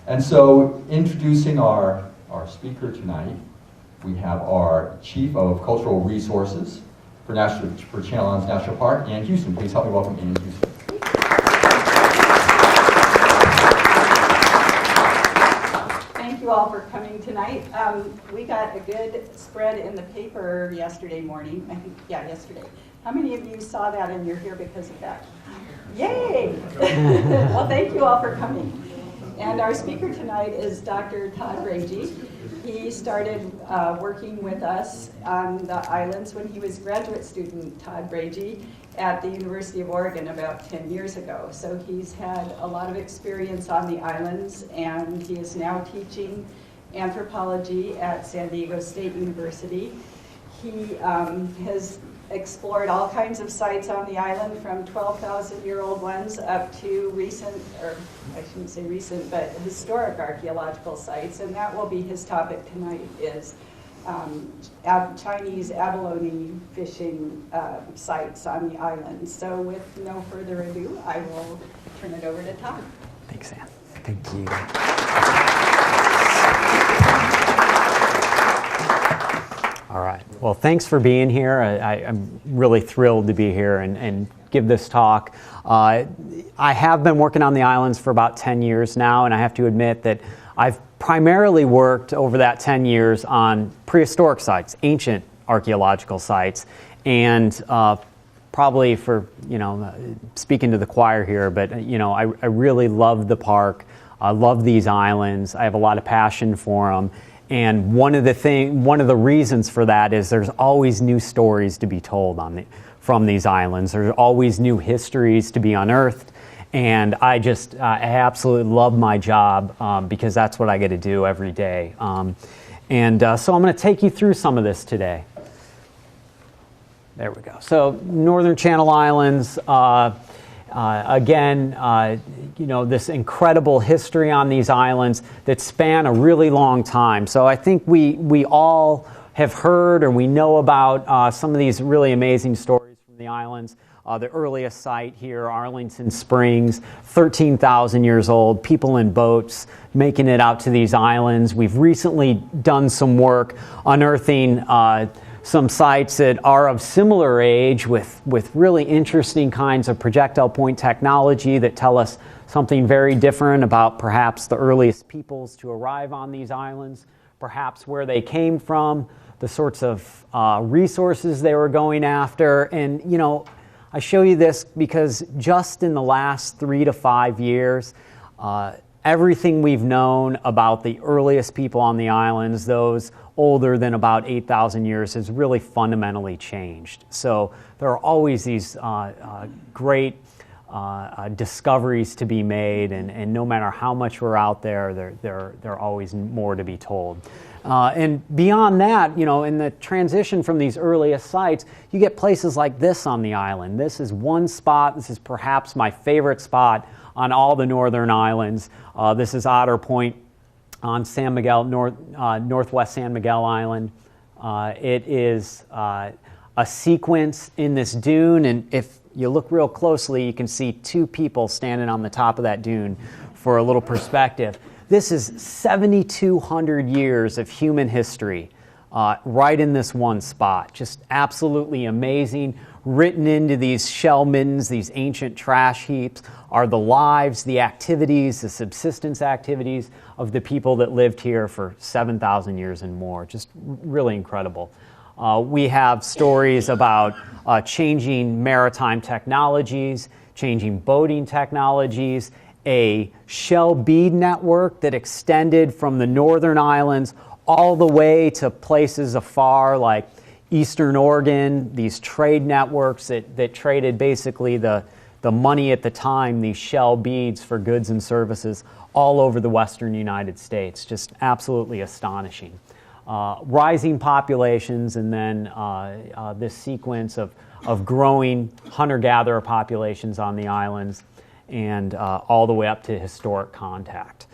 And so, introducing our speaker tonight, we have our Chief of Cultural Resources for Channel Islands National Park, Ann Houston. Please help me welcome Ann Houston. Thank you all for coming tonight. We got a good spread in the paper yesterday morning. I think, yeah, yesterday. How many of you saw that and you're here because of that? Yay! Well, thank you all for coming. And our speaker tonight is Dr. Todd Braje. He started working with us on the islands when he was graduate student, Todd Braje, at the University of Oregon about 10 years ago. So he's had a lot of experience on the islands, and he is now teaching anthropology at San Diego State University. He has explored all kinds of sites on the island, from 12,000-year-old ones up to recent, or I shouldn't say recent, but historic archaeological sites, and that will be his topic tonight, is Chinese abalone fishing sites on the island. So with no further ado, I will turn it over to Todd. Thanks, Ann. Thank you. All right. Well, thanks for being here. I'm really thrilled to be here and give this talk. I have been working on the islands for about 10 years now, and I have to admit that I've primarily worked over that 10 years on prehistoric sites, ancient archaeological sites, and probably for, speaking to the choir here, but, I really love the park. I love these islands. I have a lot of passion for them. And one of the reasons for that is there's always new stories to be told from these islands. There's always new histories to be unearthed. And I absolutely love my job because that's what I get to do every day. So I'm going to take you through some of this today. There we go. So Northern Channel Islands, this incredible history on these islands that span a really long time. So I think we all have heard or we know about some of these really amazing stories from the islands. The earliest site here, Arlington Springs, 13,000 years old, people in boats making it out to these islands. We've recently done some work unearthing some sites that are of similar age with really interesting kinds of projectile point technology that tell us something very different about perhaps the earliest peoples to arrive on these islands, perhaps where they came from, the sorts of resources they were going after. And, I show you this because just in the last 3 to 5 years, everything we've known about the earliest people on the islands, those older than about 8,000 years, has really fundamentally changed. So there are always these great discoveries to be made, and no matter how much we're out there, there are always more to be told. And beyond that, in the transition from these earliest sites, you get places like this on the island. This is one spot. This is perhaps my favorite spot on all the northern islands. This is Otter Point on San Miguel, northwest San Miguel Island. It is a sequence in this dune, and if you look real closely, you can see 2 people standing on the top of that dune for a little perspective. This is 7,200 years of human history right in this one spot. Just absolutely amazing. Written into these shell middens, these ancient trash heaps, are the lives, the activities, the subsistence activities of the people that lived here for 7,000 years and more. Just really incredible. We have stories about changing maritime technologies, changing boating technologies, a shell bead network that extended from the northern islands all the way to places afar like Eastern Oregon, these trade networks that traded basically the money at the time, these shell beads for goods and services all over the western United States. Just absolutely astonishing. Rising populations, and then this sequence of growing hunter-gatherer populations on the islands, and all the way up to historic contact.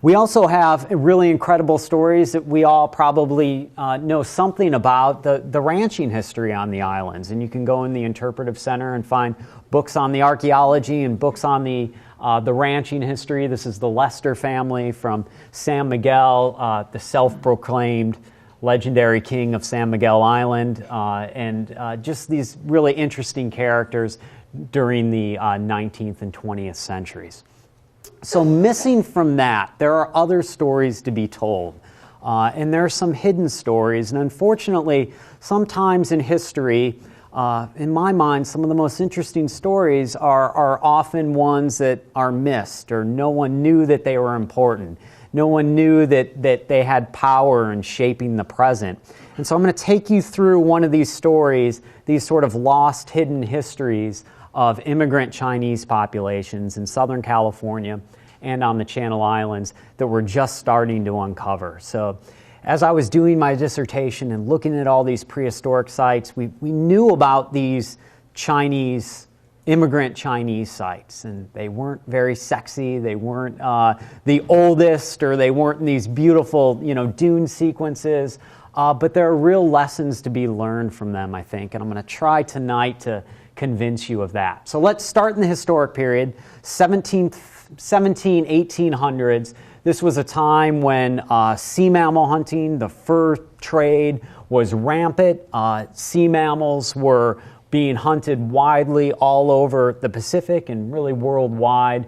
We also have really incredible stories that we all probably know something about, the ranching history on the islands. And you can go in the Interpretive Center and find books on the archaeology and books on the ranching history. This is the Lester family from San Miguel, the self-proclaimed legendary king of San Miguel Island, and just these really interesting characters during the 19th and 20th centuries. So missing from that, there are other stories to be told. And there are some hidden stories. And unfortunately, sometimes in history, in my mind, some of the most interesting stories are often ones that are missed, or no one knew that they were important. No one knew that they had power in shaping the present. And so I'm going to take you through one of these stories, these sort of lost, hidden histories of immigrant Chinese populations in Southern California and on the Channel Islands that we're just starting to uncover. So as I was doing my dissertation and looking at all these prehistoric sites, we knew about these immigrant Chinese sites, and they weren't very sexy, they weren't the oldest, or they weren't in these beautiful, dune sequences, but there are real lessons to be learned from them, I think, and I'm going to try tonight to convince you of that. So let's start in the historic period, 1800s. This was a time when sea mammal hunting, the fur trade was rampant. Sea mammals were being hunted widely all over the Pacific and really worldwide.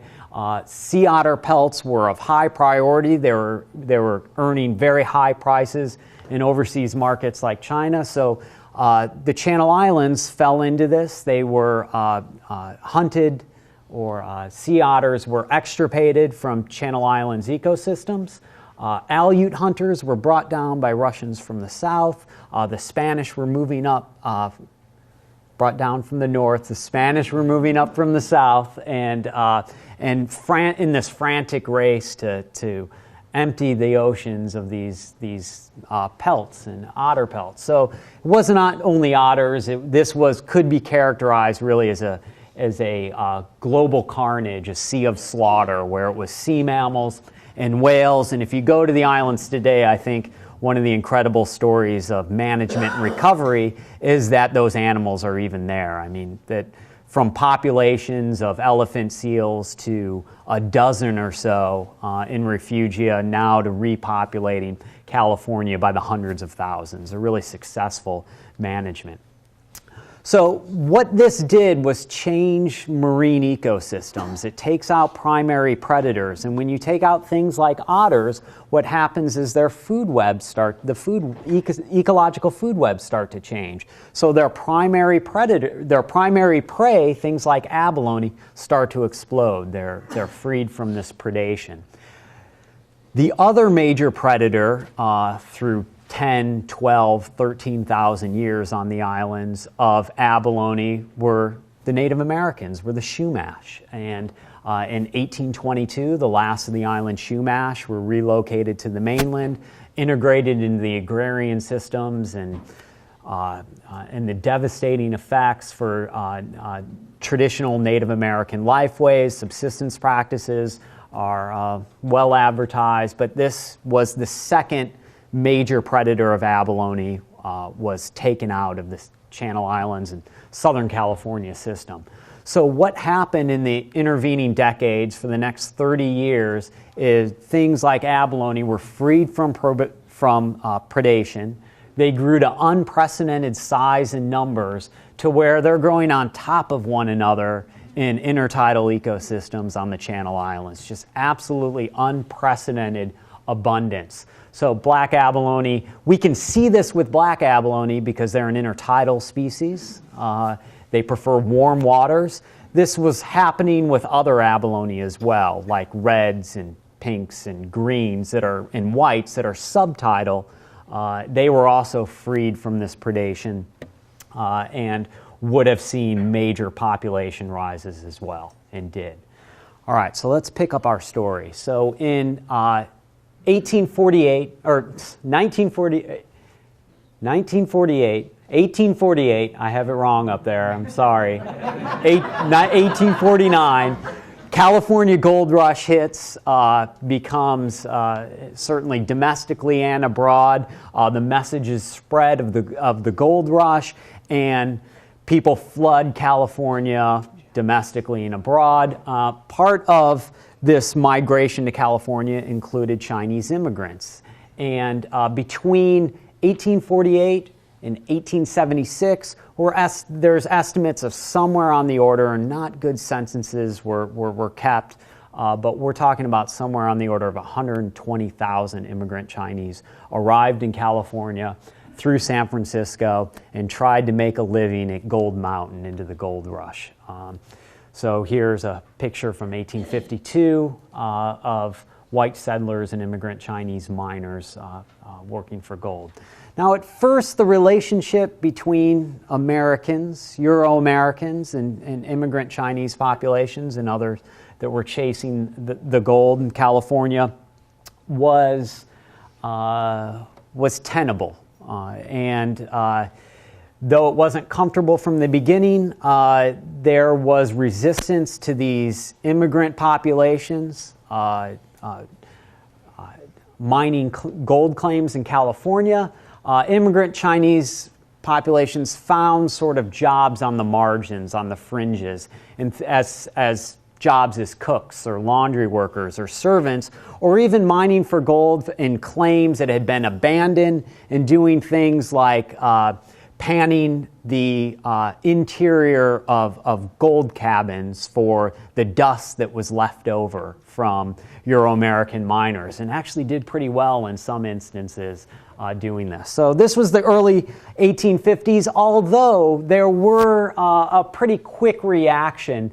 Sea otter pelts were of high priority. They were earning very high prices in overseas markets like China. So the Channel Islands fell into this. They were hunted, or sea otters were extirpated from Channel Islands ecosystems. Aleut hunters were brought down by Russians from the south. The Spanish were moving up, brought down from the north. The Spanish were moving up from the south, and in this frantic race to empty the oceans of these pelts and otter pelts. So it was not only otters. This could be characterized really as a global carnage, a sea of slaughter, where it was sea mammals and whales. And if you go to the islands today, I think one of the incredible stories of management and recovery is that those animals are even there. I mean, that from populations of elephant seals to a dozen or so in refugia, now to repopulating California by the hundreds of thousands, a really successful management. So what this did was change marine ecosystems. It takes out primary predators, and when you take out things like otters, what happens is their ecological food webs start to change. So their primary prey, things like abalone, start to explode. They're freed from this predation. The other major predator through 10, 12, 13,000 years on the islands of abalone were the Native Americans, were the Chumash. And in 1822, the last of the island Chumash were relocated to the mainland, integrated into the agrarian systems, and the devastating effects for traditional Native American lifeways, subsistence practices are well advertised, but this was the second major predator of abalone was taken out of the Channel Islands and Southern California system. So what happened in the intervening decades for the next 30 years is things like abalone were freed from predation. They grew to unprecedented size and numbers to where they're growing on top of one another in intertidal ecosystems on the Channel Islands. Just absolutely unprecedented abundance. So black abalone, we can see this with black abalone because they're an intertidal species. They prefer warm waters. This was happening with other abalone as well, like reds and pinks and greens and whites that are subtidal. They were also freed from this predation and would have seen major population rises as well, and did. All right, so let's pick up our story. So in 1848, I have it wrong up there, I'm sorry, 1849, California gold rush hits, becomes certainly domestically and abroad. The message is spread of the gold rush, and people flood California domestically and abroad. Part of this migration to California included Chinese immigrants. And between 1848 and 1876, there's estimates of somewhere on the order, and not good censuses were kept, but we're talking about somewhere on the order of 120,000 immigrant Chinese arrived in California through San Francisco and tried to make a living at Gold Mountain into the gold rush. So here's a picture from 1852 of white settlers and immigrant Chinese miners working for gold. Now, at first, the relationship between Americans, Euro-Americans, and immigrant Chinese populations and others that were chasing the gold in California was tenable. Though it wasn't comfortable from the beginning, there was resistance to these immigrant populations mining gold claims in California. Immigrant Chinese populations found sort of jobs on the margins, on the fringes, and as jobs as cooks or laundry workers or servants, or even mining for gold in claims that had been abandoned, and doing things like panning the interior of gold cabins for the dust that was left over from Euro-American miners, and actually did pretty well in some instances doing this. So this was the early 1850s, although there were a pretty quick reaction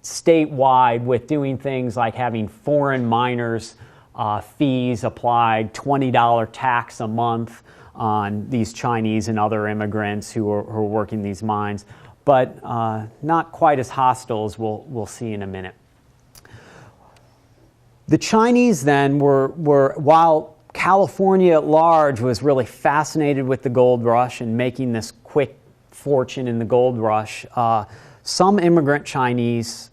statewide with doing things like having foreign miners' fees applied, $20 tax a month on these Chinese and other immigrants who are working these mines, but not quite as hostile as we'll see in a minute. The Chinese then were while California at large was really fascinated with the gold rush and making this quick fortune in the gold rush, some immigrant Chinese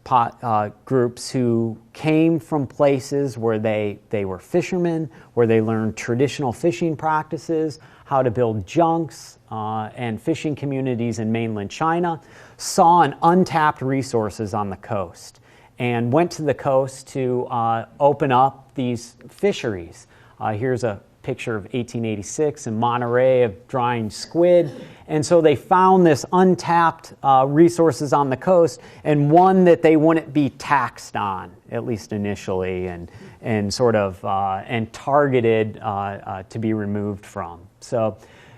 groups who came from places where they were fishermen, where they learned traditional fishing practices, how to build junks and fishing communities in mainland China, saw an untapped resources on the coast and went to the coast to open up these fisheries. Here's a picture of 1886 in Monterey of drying squid. And so they found this untapped resources on the coast, and one that they wouldn't be taxed on, at least initially, and sort of and targeted to be removed from. So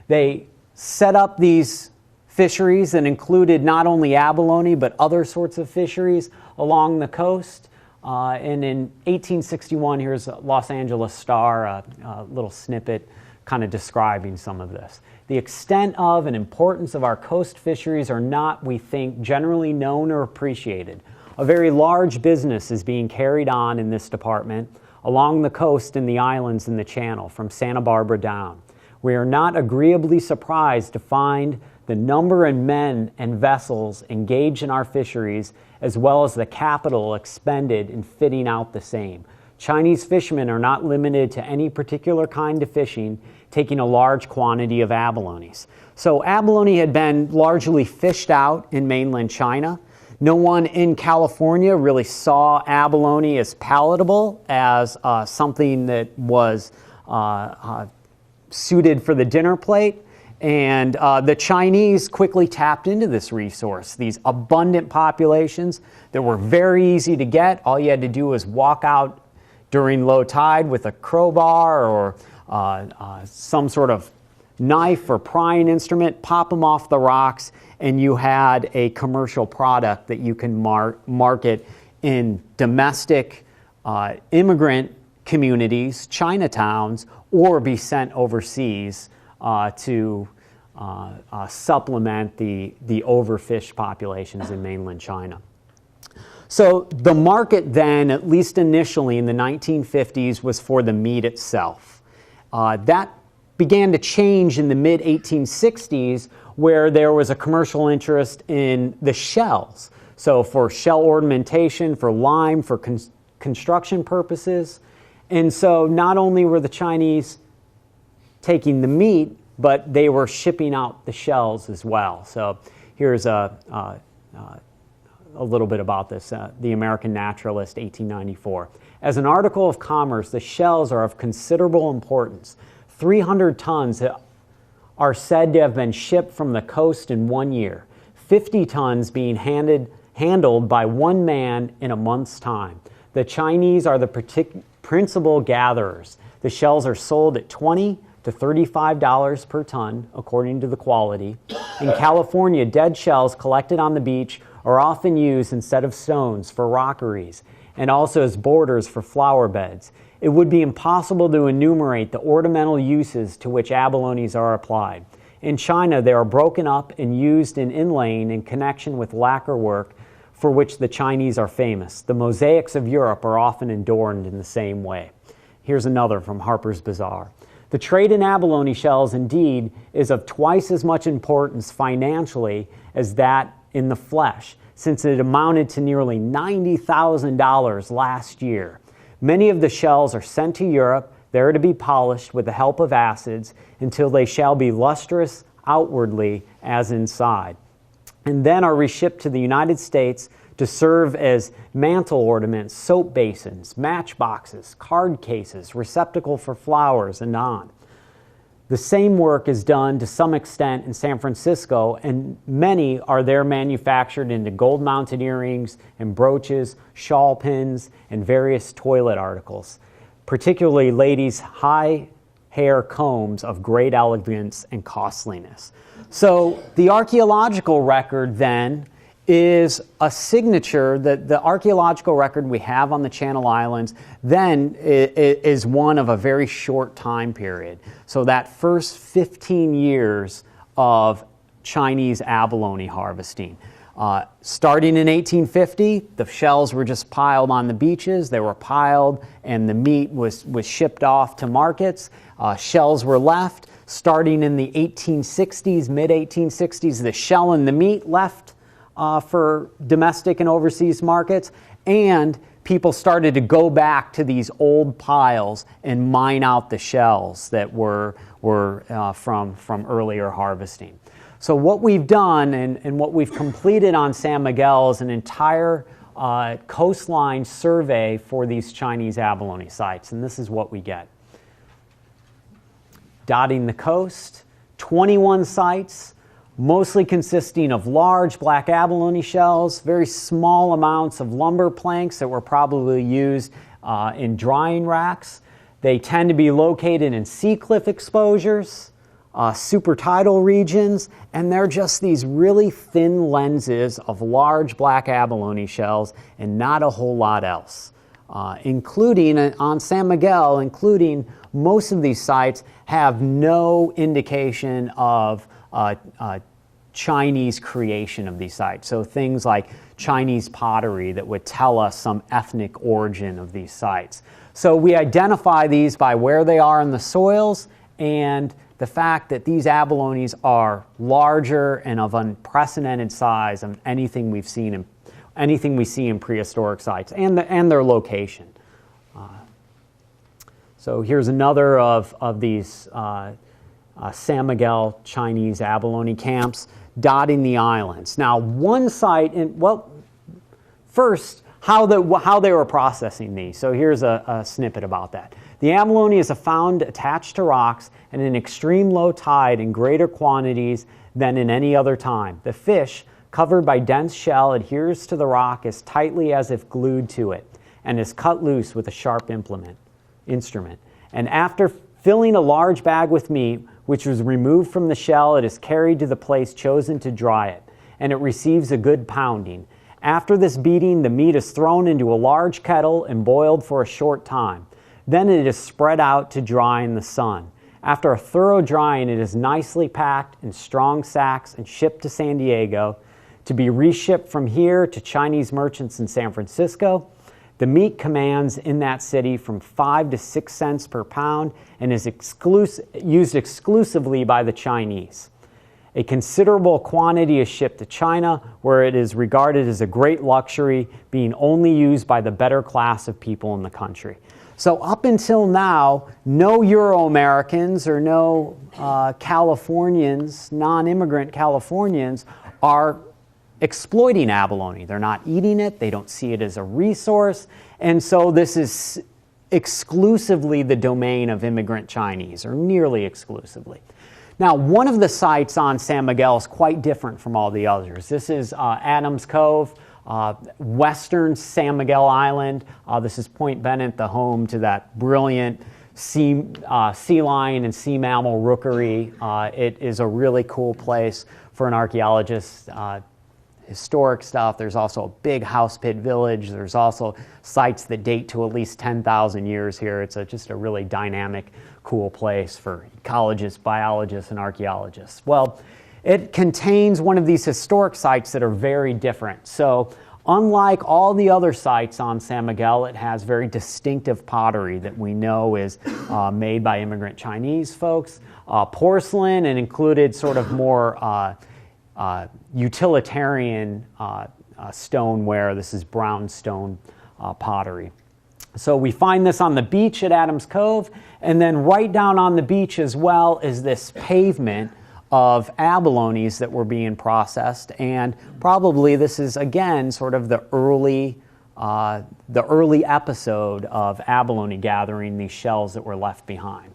they set up these fisheries that included not only abalone, but other sorts of fisheries along the coast. And in 1861, here's a Los Angeles Star, a little snippet kind of describing some of this. The extent of and importance of our coast fisheries are not, we think, generally known or appreciated. A very large business is being carried on in this department along the coast and the islands in the channel from Santa Barbara down. We are not agreeably surprised to find the number and men and vessels engaged in our fisheries, as well as the capital expended in fitting out the same. Chinese fishermen are not limited to any particular kind of fishing, taking a large quantity of abalones. So abalone had been largely fished out in mainland China. No one in California really saw abalone as palatable, as something that was suited for the dinner plate. And the Chinese quickly tapped into this resource, these abundant populations that were very easy to get. All you had to do was walk out during low tide with a crowbar or some sort of knife or prying instrument, pop them off the rocks, and you had a commercial product that you can market in domestic immigrant communities, Chinatowns, or be sent overseas to supplement the overfished populations in mainland China. So the market then, at least initially in the 1950s, was for the meat itself. That began to change in the mid-1860s, where there was a commercial interest in the shells. So for shell ornamentation, for lime, for construction purposes. And so not only were the Chinese taking the meat, but they were shipping out the shells as well. So here's a little bit about this. The American Naturalist, 1894. As an article of commerce, the shells are of considerable importance. 300 tons are said to have been shipped from the coast in 1 year, 50 tons being handled by one man in a month's time. The Chinese are the principal gatherers. The shells are sold at $20 to $35 per ton, according to the quality. In California, dead shells collected on the beach are often used instead of stones for rockeries and also as borders for flower beds. It would be impossible to enumerate the ornamental uses to which abalones are applied. In China, they are broken up and used in inlaying in connection with lacquer work, for which the Chinese are famous. The mosaics of Europe are often adorned in the same way. Here's another from Harper's Bazaar. The trade in abalone shells, indeed, is of twice as much importance financially as that in the flesh, since it amounted to nearly $90,000 last year. Many of the shells are sent to Europe, there to be polished with the help of acids until they shall be lustrous outwardly as inside, and then are reshipped to the United States to serve as mantle ornaments, soap basins, matchboxes, card cases, receptacle for flowers, and on. The same work is done to some extent in San Francisco, and many are there manufactured into gold-mounted earrings and brooches, shawl pins, and various toilet articles, particularly ladies' high hair combs of great elegance and costliness. So the archaeological record then is a signature that the archaeological record we have on the Channel Islands then is one of a very short time period. So that first 15 years of Chinese abalone harvesting. Starting in 1850, the shells were just piled on the beaches. They were piled and the meat was shipped off to markets. Shells were left. Starting in the 1860s, mid-1860s, the shell and the meat left for domestic and overseas markets, and people started to go back to these old piles and mine out the shells that were from earlier harvesting. So what we've done and what we've completed on San Miguel is an entire coastline survey for these Chinese abalone sites, and this is what we get. Dotting the coast, 21 sites, mostly consisting of large black abalone shells, very small amounts of lumber planks that were probably used in drying racks. They tend to be located in sea cliff exposures, supertidal regions, and they're just these really thin lenses of large black abalone shells and not a whole lot else. Including on San Miguel, including most of these sites have no indication of Chinese creation of these sites. So things like Chinese pottery that would tell us some ethnic origin of these sites. So we identify these by where they are in the soils and the fact that these abalones are larger and of unprecedented size of anything we see in prehistoric sites, and their location. So here's another of these San Miguel Chinese abalone camps dotting the islands. Now, one site, first, how they were processing these. So here's a snippet about that. The abalone is found attached to rocks and in extreme low tide in greater quantities than in any other time. The fish, covered by dense shell, adheres to the rock as tightly as if glued to it and is cut loose with a sharp instrument. And after filling a large bag with meat, which was removed from the shell, it is carried to the place chosen to dry it, and it receives a good pounding. After this beating, the meat is thrown into a large kettle and boiled for a short time. Then it is spread out to dry in the sun. After a thorough drying, it is nicely packed in strong sacks and shipped to San Diego to be reshipped from here to Chinese merchants in San Francisco. The meat commands in that city from 5 to 6 cents per pound and is used exclusively by the Chinese. A considerable quantity is shipped to China, where it is regarded as a great luxury, being only used by the better class of people in the country. So up until now, no Euro-Americans or no Californians, non-immigrant Californians, are exploiting abalone. They're not eating it. They don't see it as a resource. And so this is exclusively the domain of immigrant Chinese, or nearly exclusively. Now, one of the sites on San Miguel is quite different from all the others. This is Adams Cove, western San Miguel Island. This is Point Bennett, the home to that brilliant sea lion and sea mammal rookery. It is a really cool place for an archaeologist. Historic stuff. There's also a big house pit village. There's also sites that date to at least 10,000 years here. It's just a really dynamic, cool place for ecologists, biologists, and archaeologists. Well, it contains one of these historic sites that are very different. So unlike all the other sites on San Miguel, it has very distinctive pottery that we know is made by immigrant Chinese folks, porcelain, and included sort of more utilitarian stoneware. This is brown stone pottery. So we find this on the beach at Adams Cove, and then right down on the beach as well is this pavement of abalones that were being processed, and probably this is again sort of the early episode of abalone gathering, these shells that were left behind.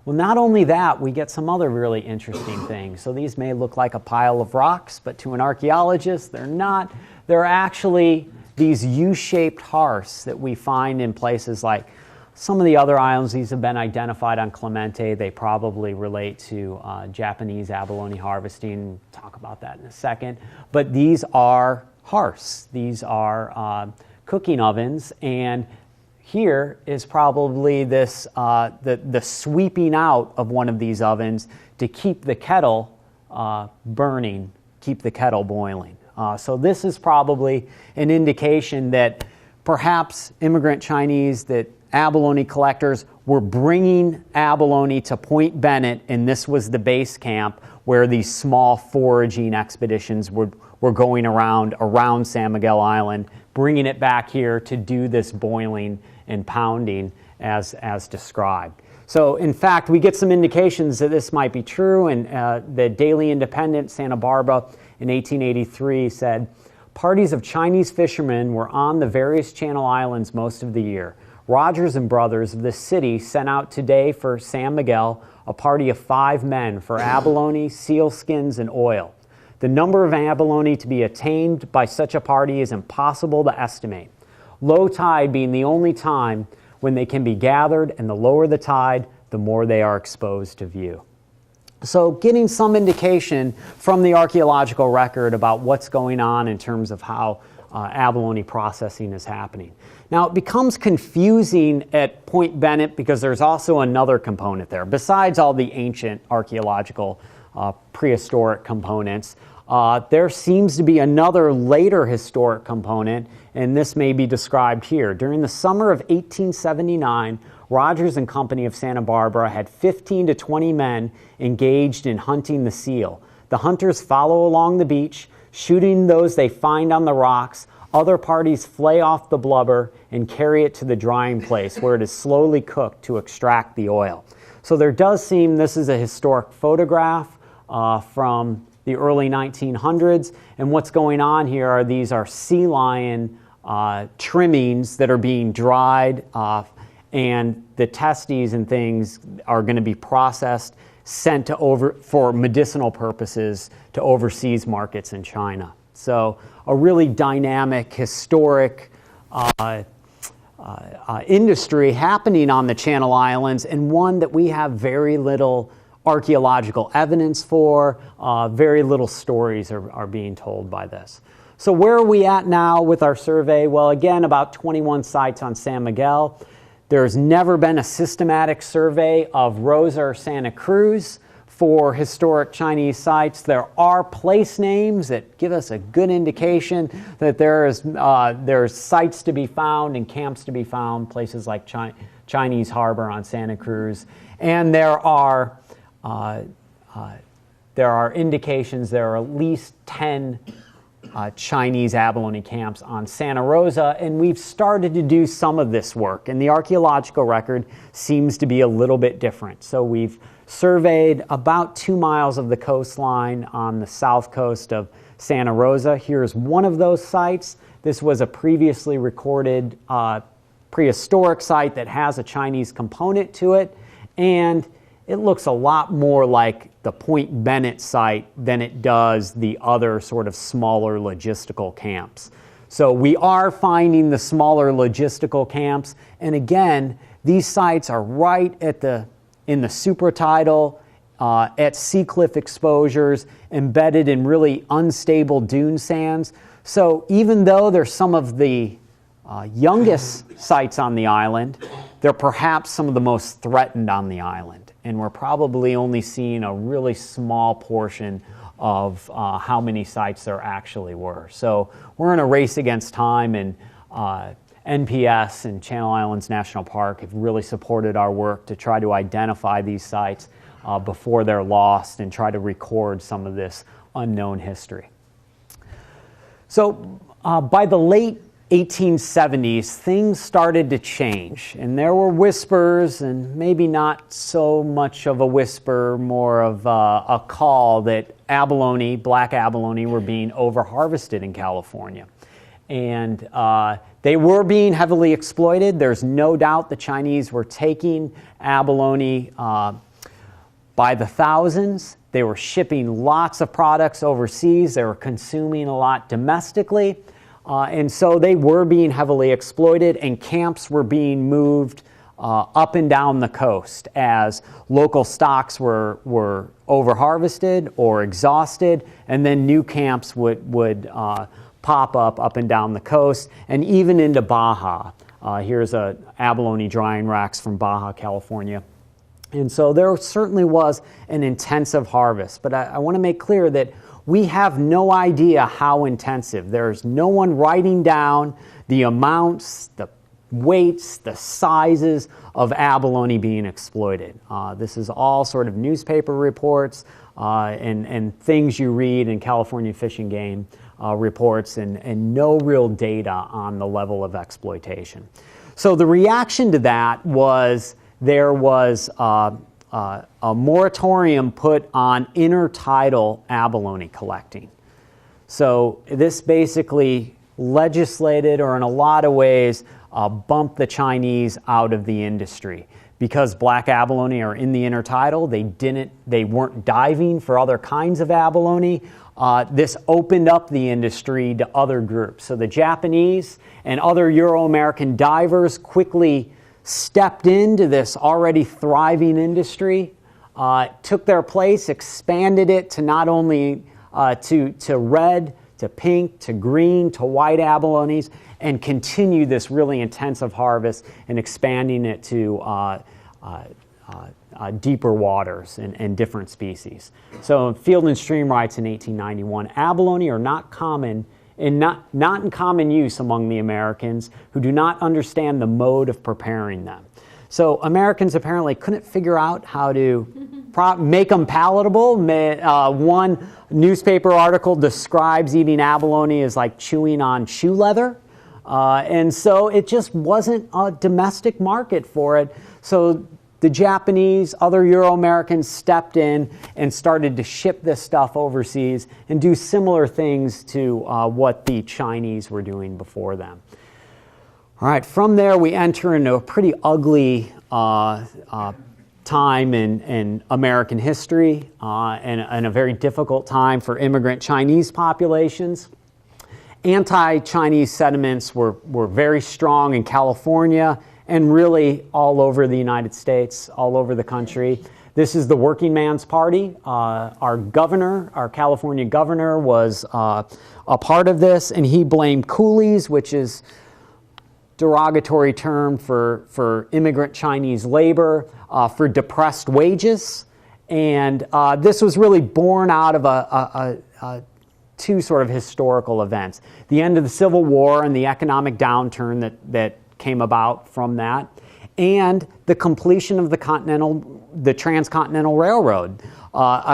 Well, not only that, we get some other really interesting things. So these may look like a pile of rocks, but to an archaeologist, they're not. They're actually these U-shaped hearths that we find in places like some of the other islands. These have been identified on Clemente. They probably relate to Japanese abalone harvesting. Talk about that in a second. But these are hearths. These are cooking ovens, and here is probably this the sweeping out of one of these ovens to keep the kettle burning, keep the kettle boiling. So this is probably an indication that perhaps immigrant Chinese, that abalone collectors were bringing abalone to Point Bennett, and this was the base camp where these small foraging expeditions were going around San Miguel Island, bringing it back here to do this boiling and pounding as described. So in fact, we get some indications that this might be true, and the Daily Independent, Santa Barbara, in 1883 said, parties of Chinese fishermen were on the various Channel Islands most of the year. Rogers and Brothers of this city sent out today for San Miguel a party of 5 men for abalone, seal skins, and oil. The number of abalone to be attained by such a party is impossible to estimate. Low tide being the only time when they can be gathered, and the lower the tide, the more they are exposed to view. So getting some indication from the archaeological record about what's going on in terms of how abalone processing is happening. Now, it becomes confusing at Point Bennett because there's also another component there. Besides all the ancient archaeological prehistoric components, there seems to be another later historic component, and this may be described here. During the summer of 1879, Rogers and Company of Santa Barbara had 15 to 20 men engaged in hunting the seal. The hunters follow along the beach, shooting those they find on the rocks. Other parties flay off the blubber and carry it to the drying place where it is slowly cooked to extract the oil. So there does seem this is a historic photograph from the early 1900s, and what's going on here are these are sea lion trimmings that are being dried and the testes and things are going to be processed, sent to for medicinal purposes to overseas markets in China. So a really dynamic, historic industry happening on the Channel Islands, and one that we have very little archaeological evidence for, very little stories are being told by this. So where are we at now with our survey? Well, again, about 21 sites on San Miguel. There's never been a systematic survey of Rosa or Santa Cruz for historic Chinese sites. There are place names that give us a good indication that there's sites to be found and camps to be found, places like Chinese Harbor on Santa Cruz. And there are there are indications there are at least 10 Chinese abalone camps on Santa Rosa, and we've started to do some of this work, and the archaeological record seems to be a little bit different. So we've surveyed about 2 miles of the coastline on the south coast of Santa Rosa. Here's one of those sites. This was a previously recorded prehistoric site that has a Chinese component to it, and it looks a lot more like the Point Bennett site than it does the other sort of smaller logistical camps. So we are finding the smaller logistical camps, and again, these sites are right in the supratidal, at sea cliff exposures, embedded in really unstable dune sands. So even though they're some of the youngest sites on the island, they're perhaps some of the most threatened on the island. And we're probably only seeing a really small portion of how many sites there actually were. So we're in a race against time, and NPS and Channel Islands National Park have really supported our work to try to identify these sites before they're lost and try to record some of this unknown history. So by the late 1870s, things started to change, and there were whispers, and maybe not so much of a whisper, more of a call that abalone, black abalone, were being over-harvested in California. And they were being heavily exploited. There's no doubt the Chinese were taking abalone by the thousands. They were shipping lots of products overseas. They were consuming a lot domestically. And so they were being heavily exploited, and camps were being moved up and down the coast as local stocks were over-harvested or exhausted, and then new camps would pop up and down the coast, and even into Baja. Here's a abalone drying racks from Baja, California. And so there certainly was an intensive harvest, but I want to make clear that we have no idea how intensive. There's no one writing down the amounts, the weights, the sizes of abalone being exploited. This is all sort of newspaper reports and things you read in California Fish and Game reports, and no real data on the level of exploitation. So the reaction to that was there was a moratorium put on intertidal abalone collecting. So this basically legislated, or in a lot of ways, bumped the Chinese out of the industry. Because black abalone are in the intertidal, they weren't diving for other kinds of abalone. This opened up the industry to other groups. So the Japanese and other Euro-American divers quickly stepped into this already thriving industry, took their place, expanded it to not only to red, to pink, to green, to white abalones, and continued this really intensive harvest and expanding it to deeper waters and different species. So Field and Stream writes in 1891, abalone are not in common use among the Americans who do not understand the mode of preparing them. So Americans apparently couldn't figure out how to make them palatable. One newspaper article describes eating abalone as like chewing on shoe leather. And so it just wasn't a domestic market for it. So the Japanese, other Euro-Americans stepped in and started to ship this stuff overseas and do similar things to what the Chinese were doing before them. All right, from there we enter into a pretty ugly time in American history and a very difficult time for immigrant Chinese populations. Anti-Chinese sentiments were very strong in California and really all over the United States, all over the country. This is the Working Man's Party. Our governor, our California governor, was a part of this, and he blamed coolies, which is derogatory term for immigrant Chinese labor, for depressed wages. And this was really born out of two sort of historical events. The end of the Civil War and the economic downturn that came about from that, and the completion of the Transcontinental Railroad.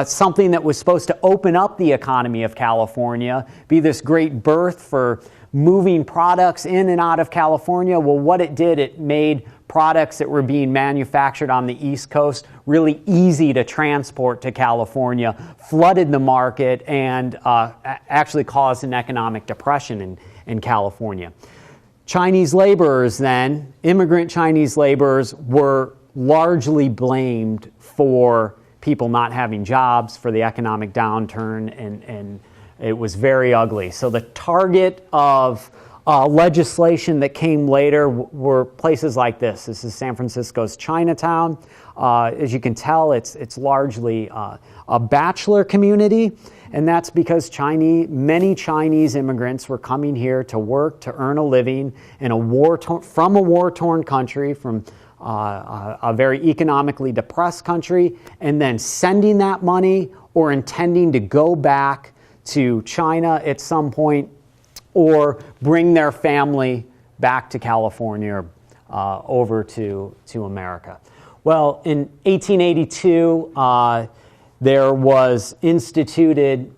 something that was supposed to open up the economy of California, be this great berth for moving products in and out of California. Well, what it did, it made products that were being manufactured on the East Coast really easy to transport to California, flooded the market, and actually caused an economic depression in California. Chinese laborers then, immigrant Chinese laborers, were largely blamed for people not having jobs, for the economic downturn, and it was very ugly. So the target of legislation that came later were places like this. This is San Francisco's Chinatown. As you can tell, it's largely a bachelor community, and that's because many Chinese immigrants were coming here to work, to earn a living in from a war-torn country, from a very economically depressed country, and then sending that money or intending to go back to China at some point, or bring their family back to California or over to America. Well, in 1882, there was instituted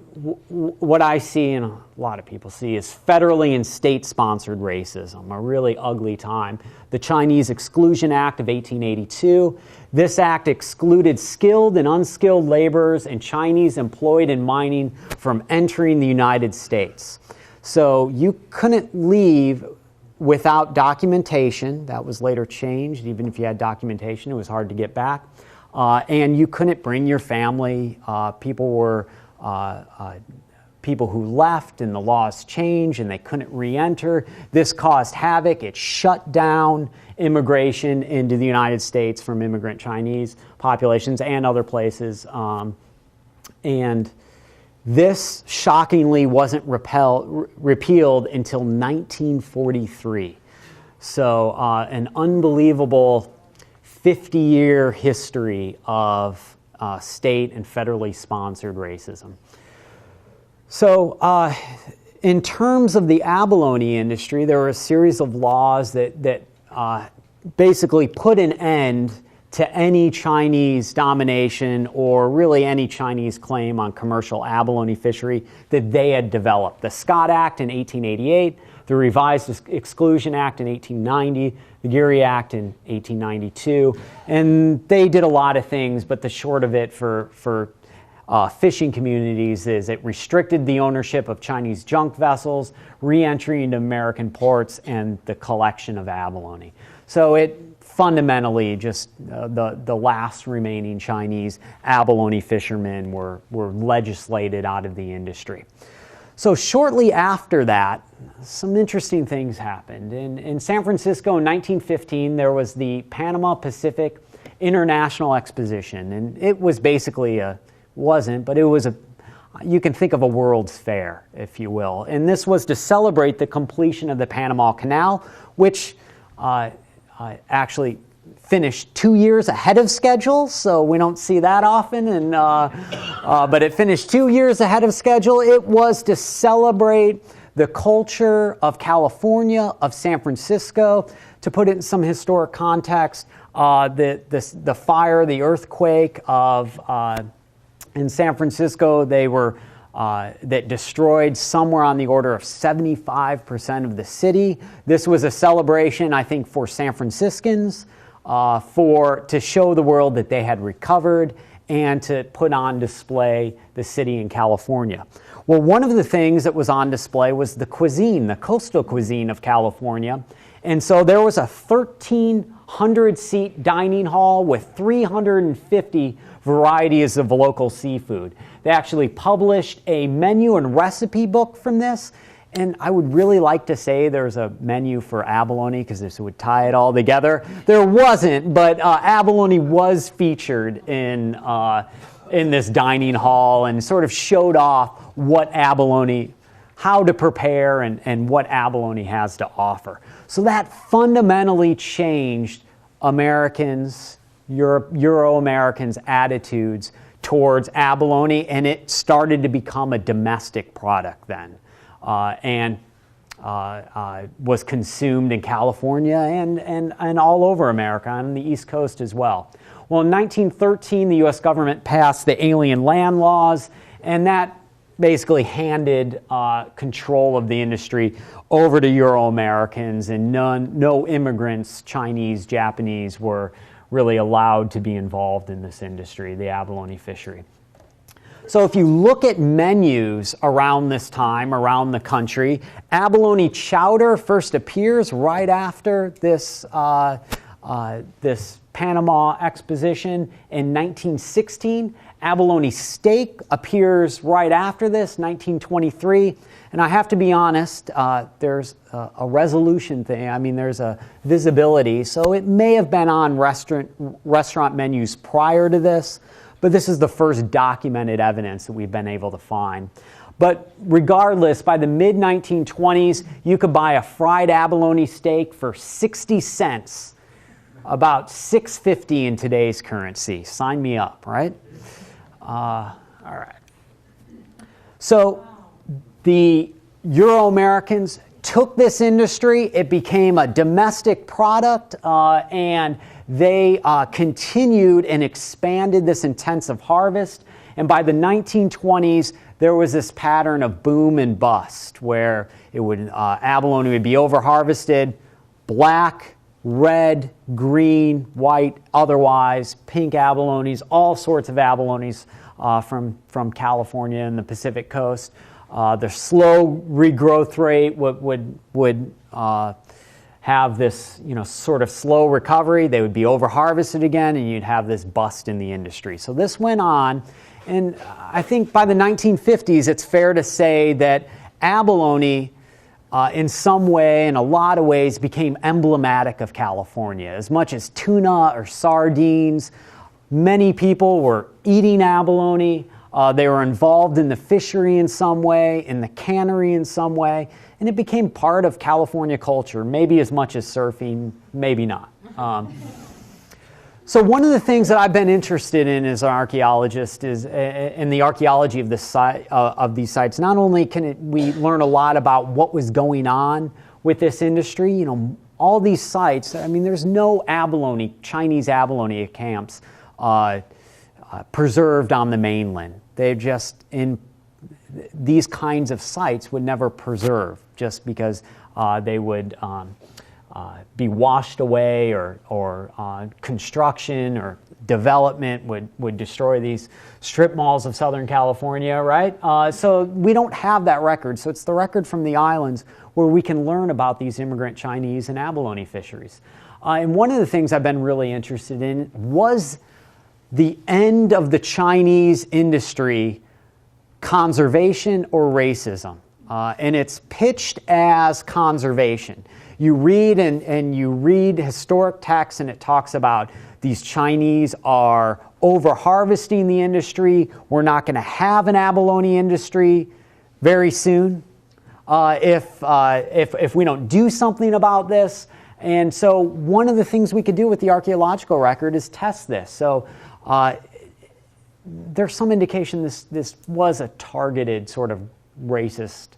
what I see, and a lot of people see, is federally and state-sponsored racism, a really ugly time. The Chinese Exclusion Act of 1882. This act excluded skilled and unskilled laborers and Chinese employed in mining from entering the United States. So you couldn't leave without documentation. That was later changed. Even if you had documentation, it was hard to get back. And you couldn't bring your family. People who left, and the laws changed, and they couldn't re-enter. This caused havoc. It shut down immigration into the United States from immigrant Chinese populations and other places. And this, shockingly, wasn't repealed until 1943. So an unbelievable 50-year history of state and federally sponsored racism. So in terms of the abalone industry, there were a series of laws that basically put an end to any Chinese domination or really any Chinese claim on commercial abalone fishery that they had developed. The Scott Act in 1888, the Revised Exclusion Act in 1890, the Geary Act in 1892, and they did a lot of things, but the short of it for fishing communities is it restricted the ownership of Chinese junk vessels, re-entry into American ports, and the collection of abalone. So it fundamentally just the last remaining Chinese abalone fishermen were legislated out of the industry. So shortly after that, some interesting things happened. In San Francisco in 1915, there was the Panama-Pacific International Exposition, and it was basically you can think of a World's Fair, if you will. And this was to celebrate the completion of the Panama Canal, which actually finished 2 years ahead of schedule, so we don't see that often. But it finished 2 years ahead of schedule. It was to celebrate the culture of California, of San Francisco. To put it in some historic context, the fire, the earthquake in San Francisco, that destroyed somewhere on the order of 75% of the city. This was a celebration, I think, for San Franciscans, to show the world that they had recovered and to put on display the city in California. Well, one of the things that was on display was the cuisine, the coastal cuisine of California. And so there was a 1,300-seat dining hall with 350 varieties of local seafood. They actually published a menu and recipe book from this, and I would really like to say there's a menu for abalone because this would tie it all together. There wasn't, but abalone was featured in this dining hall and sort of showed off how to prepare and what abalone has to offer. So that fundamentally changed Euro-Americans' attitudes towards abalone, and it started to become a domestic product then. was consumed in California and all over America, on the East Coast as well. Well, in 1913, the U.S. government passed the Alien Land Laws, and that basically handed control of the industry over to Euro-Americans, and no immigrants, Chinese, Japanese, were really allowed to be involved in this industry, the abalone fishery. So if you look at menus around this time, around the country, abalone chowder first appears right after this, this Panama Exposition in 1916. Abalone steak appears right after this, 1923. And I have to be honest, there's a resolution thing. I mean, there's a visibility. So it may have been on restaurant menus prior to this, but this is the first documented evidence that we've been able to find. But regardless, by the mid-1920s, you could buy a fried abalone steak for 60 cents, about $6.50 in today's currency. Sign me up, right? All right. So the Euro-Americans took this industry. It became a domestic product, and they continued and expanded this intensive harvest. And by the 1920s, there was this pattern of boom and bust, where it would abalone would be over-harvested, black, red, green, white, otherwise, pink abalones, all sorts of abalones from California and the Pacific coast. The slow regrowth rate would have this, sort of slow recovery. They would be over-harvested again, and you'd have this bust in the industry. So this went on, and I think by the 1950s, it's fair to say that abalone, in some way, in a lot of ways, became emblematic of California. As much as tuna or sardines, many people were eating abalone. They were involved in the fishery in some way, in the cannery in some way, and it became part of California culture, maybe as much as surfing, maybe not. So one of the things that I've been interested in as an archaeologist is in the archaeology of, of these sites. Not only can we learn a lot about what was going on with this industry, all these sites, I mean, there's no abalone, Chinese abalone camps preserved on the mainland. They're just in these kinds of sites would never preserve just because they would be washed away, or construction or development would destroy these strip malls of Southern California, right? So we don't have that record. So it's the record from the islands where we can learn about these immigrant Chinese and abalone fisheries. And one of the things I've been really interested in was the end of the Chinese industry, conservation or racism. And it's pitched as conservation. You read and you read historic texts, and it talks about these Chinese are over-harvesting the industry. We're not going to have an abalone industry very soon if we don't do something about this. And so one of the things we could do with the archaeological record is test this. So there's some indication this was a targeted sort of racist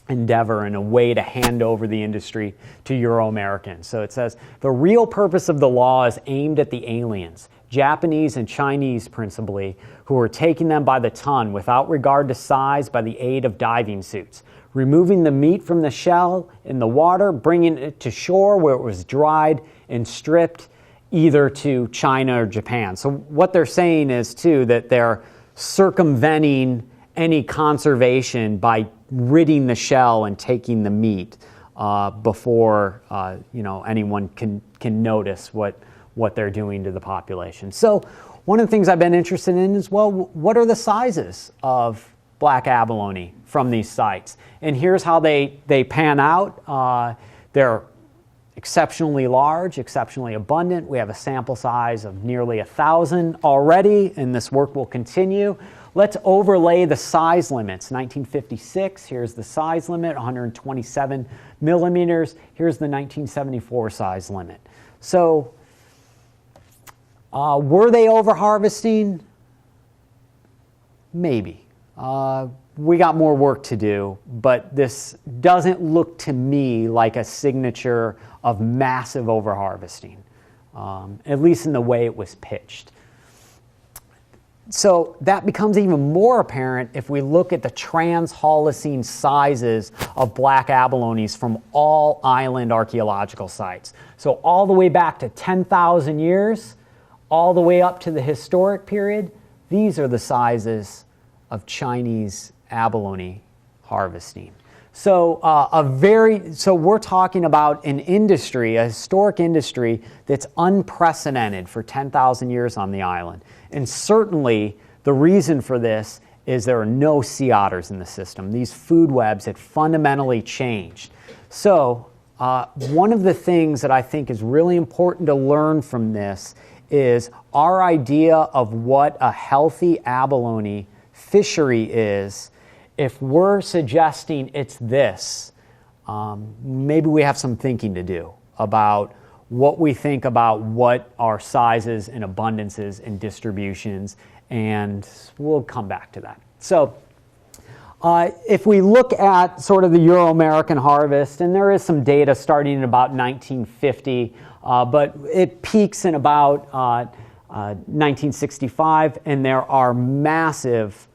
endeavor and a way to hand over the industry to Euro-Americans. So it says, the real purpose of the law is aimed at the aliens, Japanese and Chinese principally, who are taking them by the ton without regard to size by the aid of diving suits, removing the meat from the shell in the water, bringing it to shore where it was dried and stripped either to China or Japan. So what they're saying is, too, that they're circumventing any conservation by ridding the shell and taking the meat before anyone can notice what they're doing to the population. So one of the things I've been interested in is, well, what are the sizes of black abalone from these sites? And here's how they pan out. They're exceptionally large, exceptionally abundant. We have a sample size of nearly 1,000 already, and this work will continue. Let's overlay the size limits. 1956, here's the size limit, 127 millimeters. Here's the 1974 size limit. So were they over-harvesting? Maybe. we got more work to do, but this doesn't look to me like a signature of massive overharvesting, at least in the way it was pitched. So that becomes even more apparent if we look at the trans-Holocene sizes of black abalones from all island archaeological sites. So all the way back to 10,000 years, all the way up to the historic period, these are the sizes of Chinese abalone harvesting. So so we're talking about an industry, a historic industry that's unprecedented for 10,000 years on the island. And certainly the reason for this is there are no sea otters in the system. These food webs had fundamentally changed. So one of the things that I think is really important to learn from this is our idea of what a healthy abalone fishery is. If we're suggesting it's this, maybe we have some thinking to do about what we think about what are sizes and abundances and distributions, and we'll come back to that. So if we look at sort of the Euro-American harvest, and there is some data starting in about 1950, but it peaks in about 1965, and there are massive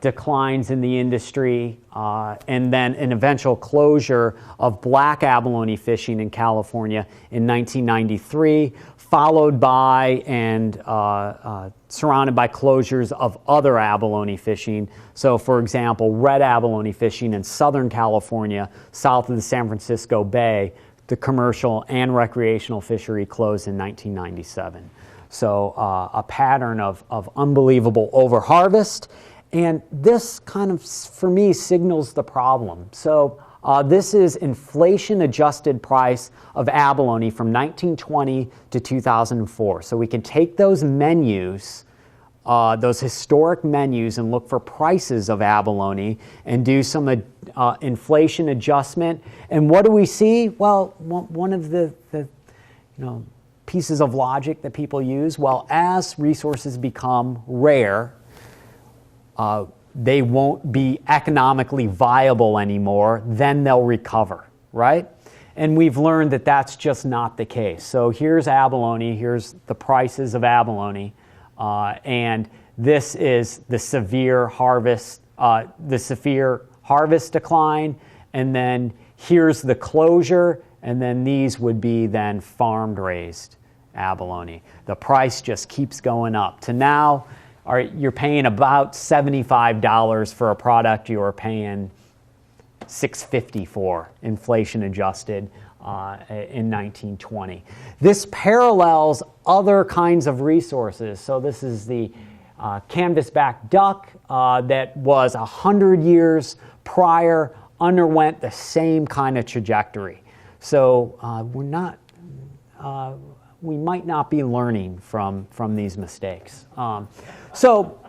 declines in the industry, and then an eventual closure of black abalone fishing in California in 1993, followed by and surrounded by closures of other abalone fishing. So, for example, red abalone fishing in Southern California, south of the San Francisco Bay, the commercial and recreational fishery closed in 1997. So a pattern of unbelievable overharvest. And this kind of, for me, signals the problem. So this is inflation-adjusted price of abalone from 1920 to 2004. So we can take those menus, those historic menus, and look for prices of abalone and do some inflation adjustment. And what do we see? Well, one of the pieces of logic that people use, well, as resources become rare, they won't be economically viable anymore, then they'll recover, right? And we've learned that that's just not the case. So here's abalone, here's the prices of abalone, and this is the severe harvest decline, and then here's the closure, and then these would be then farmed raised abalone. The price just keeps going up to now. You're paying about $75 for a product you were paying $6.50 for, inflation adjusted, in 1920. This parallels other kinds of resources. So this is the canvasback duck that was 100 years prior, underwent the same kind of trajectory. So we might not be learning from these mistakes. So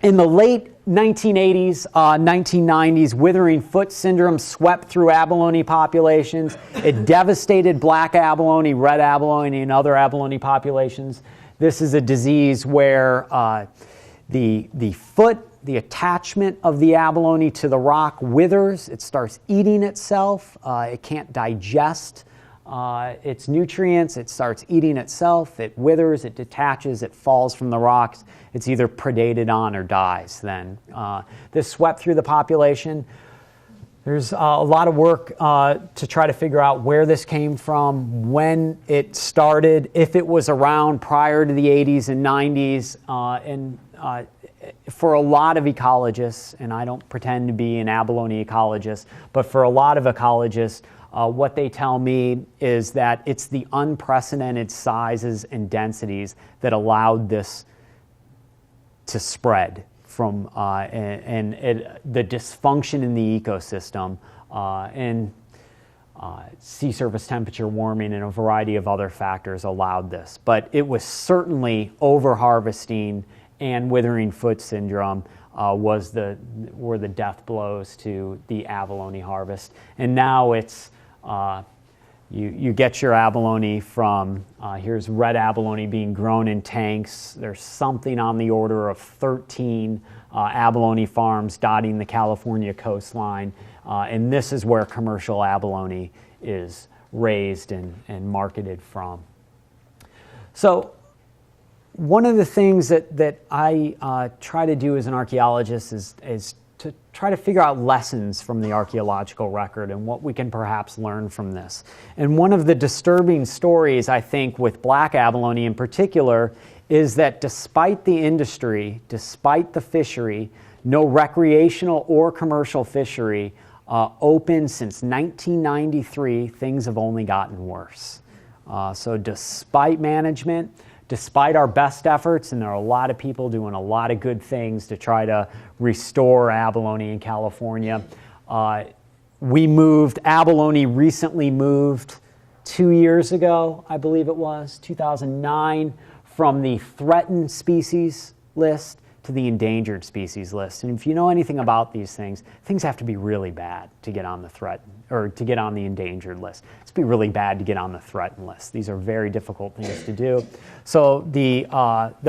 in the late 1980s, 1990s, withering foot syndrome swept through abalone populations. It devastated black abalone, red abalone, and other abalone populations. This is a disease where the foot, the attachment of the abalone to the rock withers. It starts eating itself. It can't digest its nutrients. It starts eating itself. It withers, it detaches, it falls from the rocks. It's either predated on or dies then. This swept through the population. There's a lot of work to try to figure out where this came from, when it started, if it was around prior to the 80s and 90s. For a lot of ecologists, and I don't pretend to be an abalone ecologist, but for a lot of ecologists, what they tell me is that it's the unprecedented sizes and densities that allowed this to spread from the dysfunction in the ecosystem and sea surface temperature warming and a variety of other factors allowed this. But it was certainly overharvesting and withering foot syndrome were the death blows to the abalone harvest. And now it's You get your abalone from, here's red abalone being grown in tanks. There's something on the order of 13 abalone farms dotting the California coastline. And this is where commercial abalone is raised and marketed from. So one of the things that I try to do as an archaeologist is to try to figure out lessons from the archaeological record and what we can perhaps learn from this. And one of the disturbing stories, I think, with black abalone in particular, is that despite the industry, despite the fishery, no recreational or commercial fishery open since 1993, things have only gotten worse. So despite management, despite our best efforts, and there are a lot of people doing a lot of good things to try to restore abalone in California, abalone recently moved 2 years ago, I believe it was, 2009, from the threatened species list to the endangered species list. And if you know anything about these things have to be really bad to get on the threatened or to get on the endangered list. It's be really bad to get on the threatened list. These are very difficult things to do. So the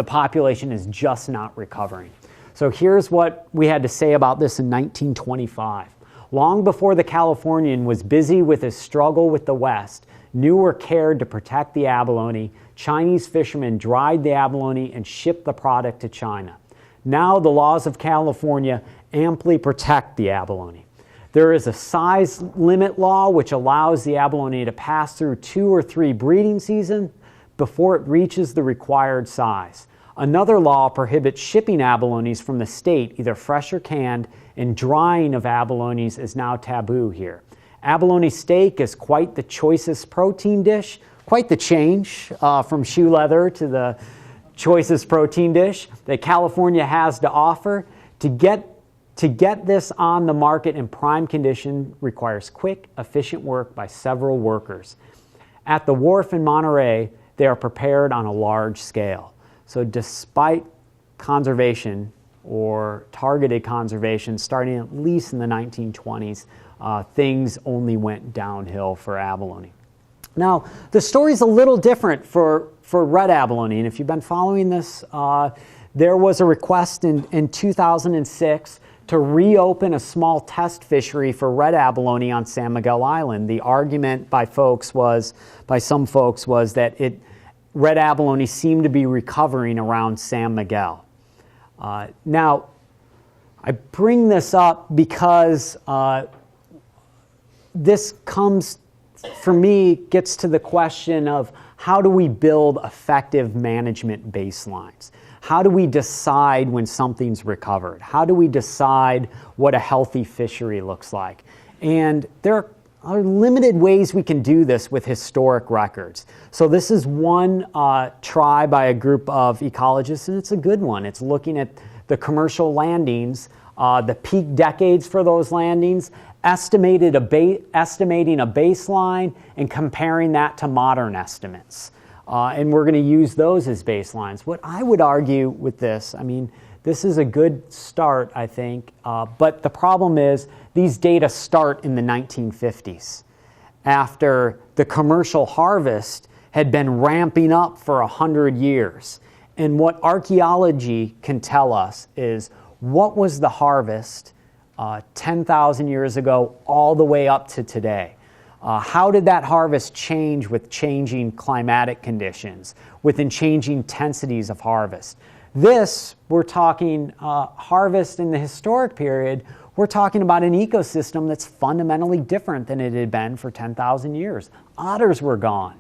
population is just not recovering. So here's what we had to say about this in 1925. Long before the Californian was busy with his struggle with the West, knew or cared to protect the abalone, Chinese fishermen dried the abalone and shipped the product to China. Now the laws of California amply protect the abalone. There is a size limit law which allows the abalone to pass through 2 or 3 breeding seasons before it reaches the required size. Another law prohibits shipping abalones from the state, either fresh or canned, and drying of abalones is now taboo here. Abalone steak is quite the choicest protein dish, quite the change from shoe leather to the choicest protein dish that California has to offer. To get this on the market in prime condition requires quick, efficient work by several workers. At the wharf in Monterey, they are prepared on a large scale. So despite conservation or targeted conservation starting at least in the 1920s, things only went downhill for abalone. Now, the story's a little different for red abalone, and if you've been following this, there was a request in 2006 to reopen a small test fishery for red abalone on San Miguel Island. The argument by some folks was that red abalone seemed to be recovering around San Miguel. Now, I bring this up because this comes, for me, gets to the question of how do we build effective management baselines? How do we decide when something's recovered? How do we decide what a healthy fishery looks like? And there are limited ways we can do this with historic records. So this is one try by a group of ecologists, and it's a good one. It's looking at the commercial landings, the peak decades for those landings, estimating a baseline and comparing that to modern estimates. And we're going to use those as baselines. What I would argue with this, this is a good start, I think, but the problem is these data start in the 1950s after the commercial harvest had been ramping up for 100 years. And what archaeology can tell us is what was the harvest 10,000 years ago all the way up to today? How did that harvest change with changing climatic conditions, within changing intensities of harvest? This, we're talking harvest in the historic period, we're talking about an ecosystem that's fundamentally different than it had been for 10,000 years. Otters were gone.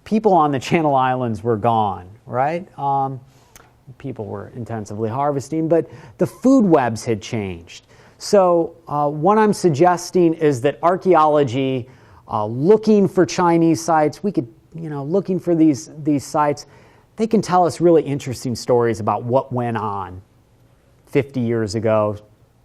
People on the Channel Islands were gone, right? People were intensively harvesting, but the food webs had changed. So what I'm suggesting is that archaeology, looking for Chinese sites, looking for these sites, they can tell us really interesting stories about what went on 50 years ago,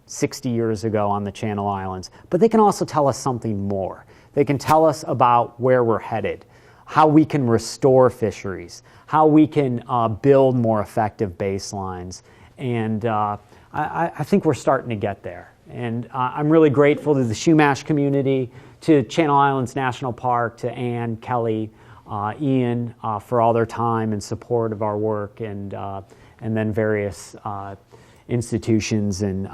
60 years ago on the Channel Islands. But they can also tell us something more. They can tell us about where we're headed, how we can restore fisheries, how we can build more effective baselines. And I think we're starting to get there. And I'm really grateful to the Shumash community, to Channel Islands National Park, to Ann, Kelly, Ian for all their time and support of our work, and then various institutions and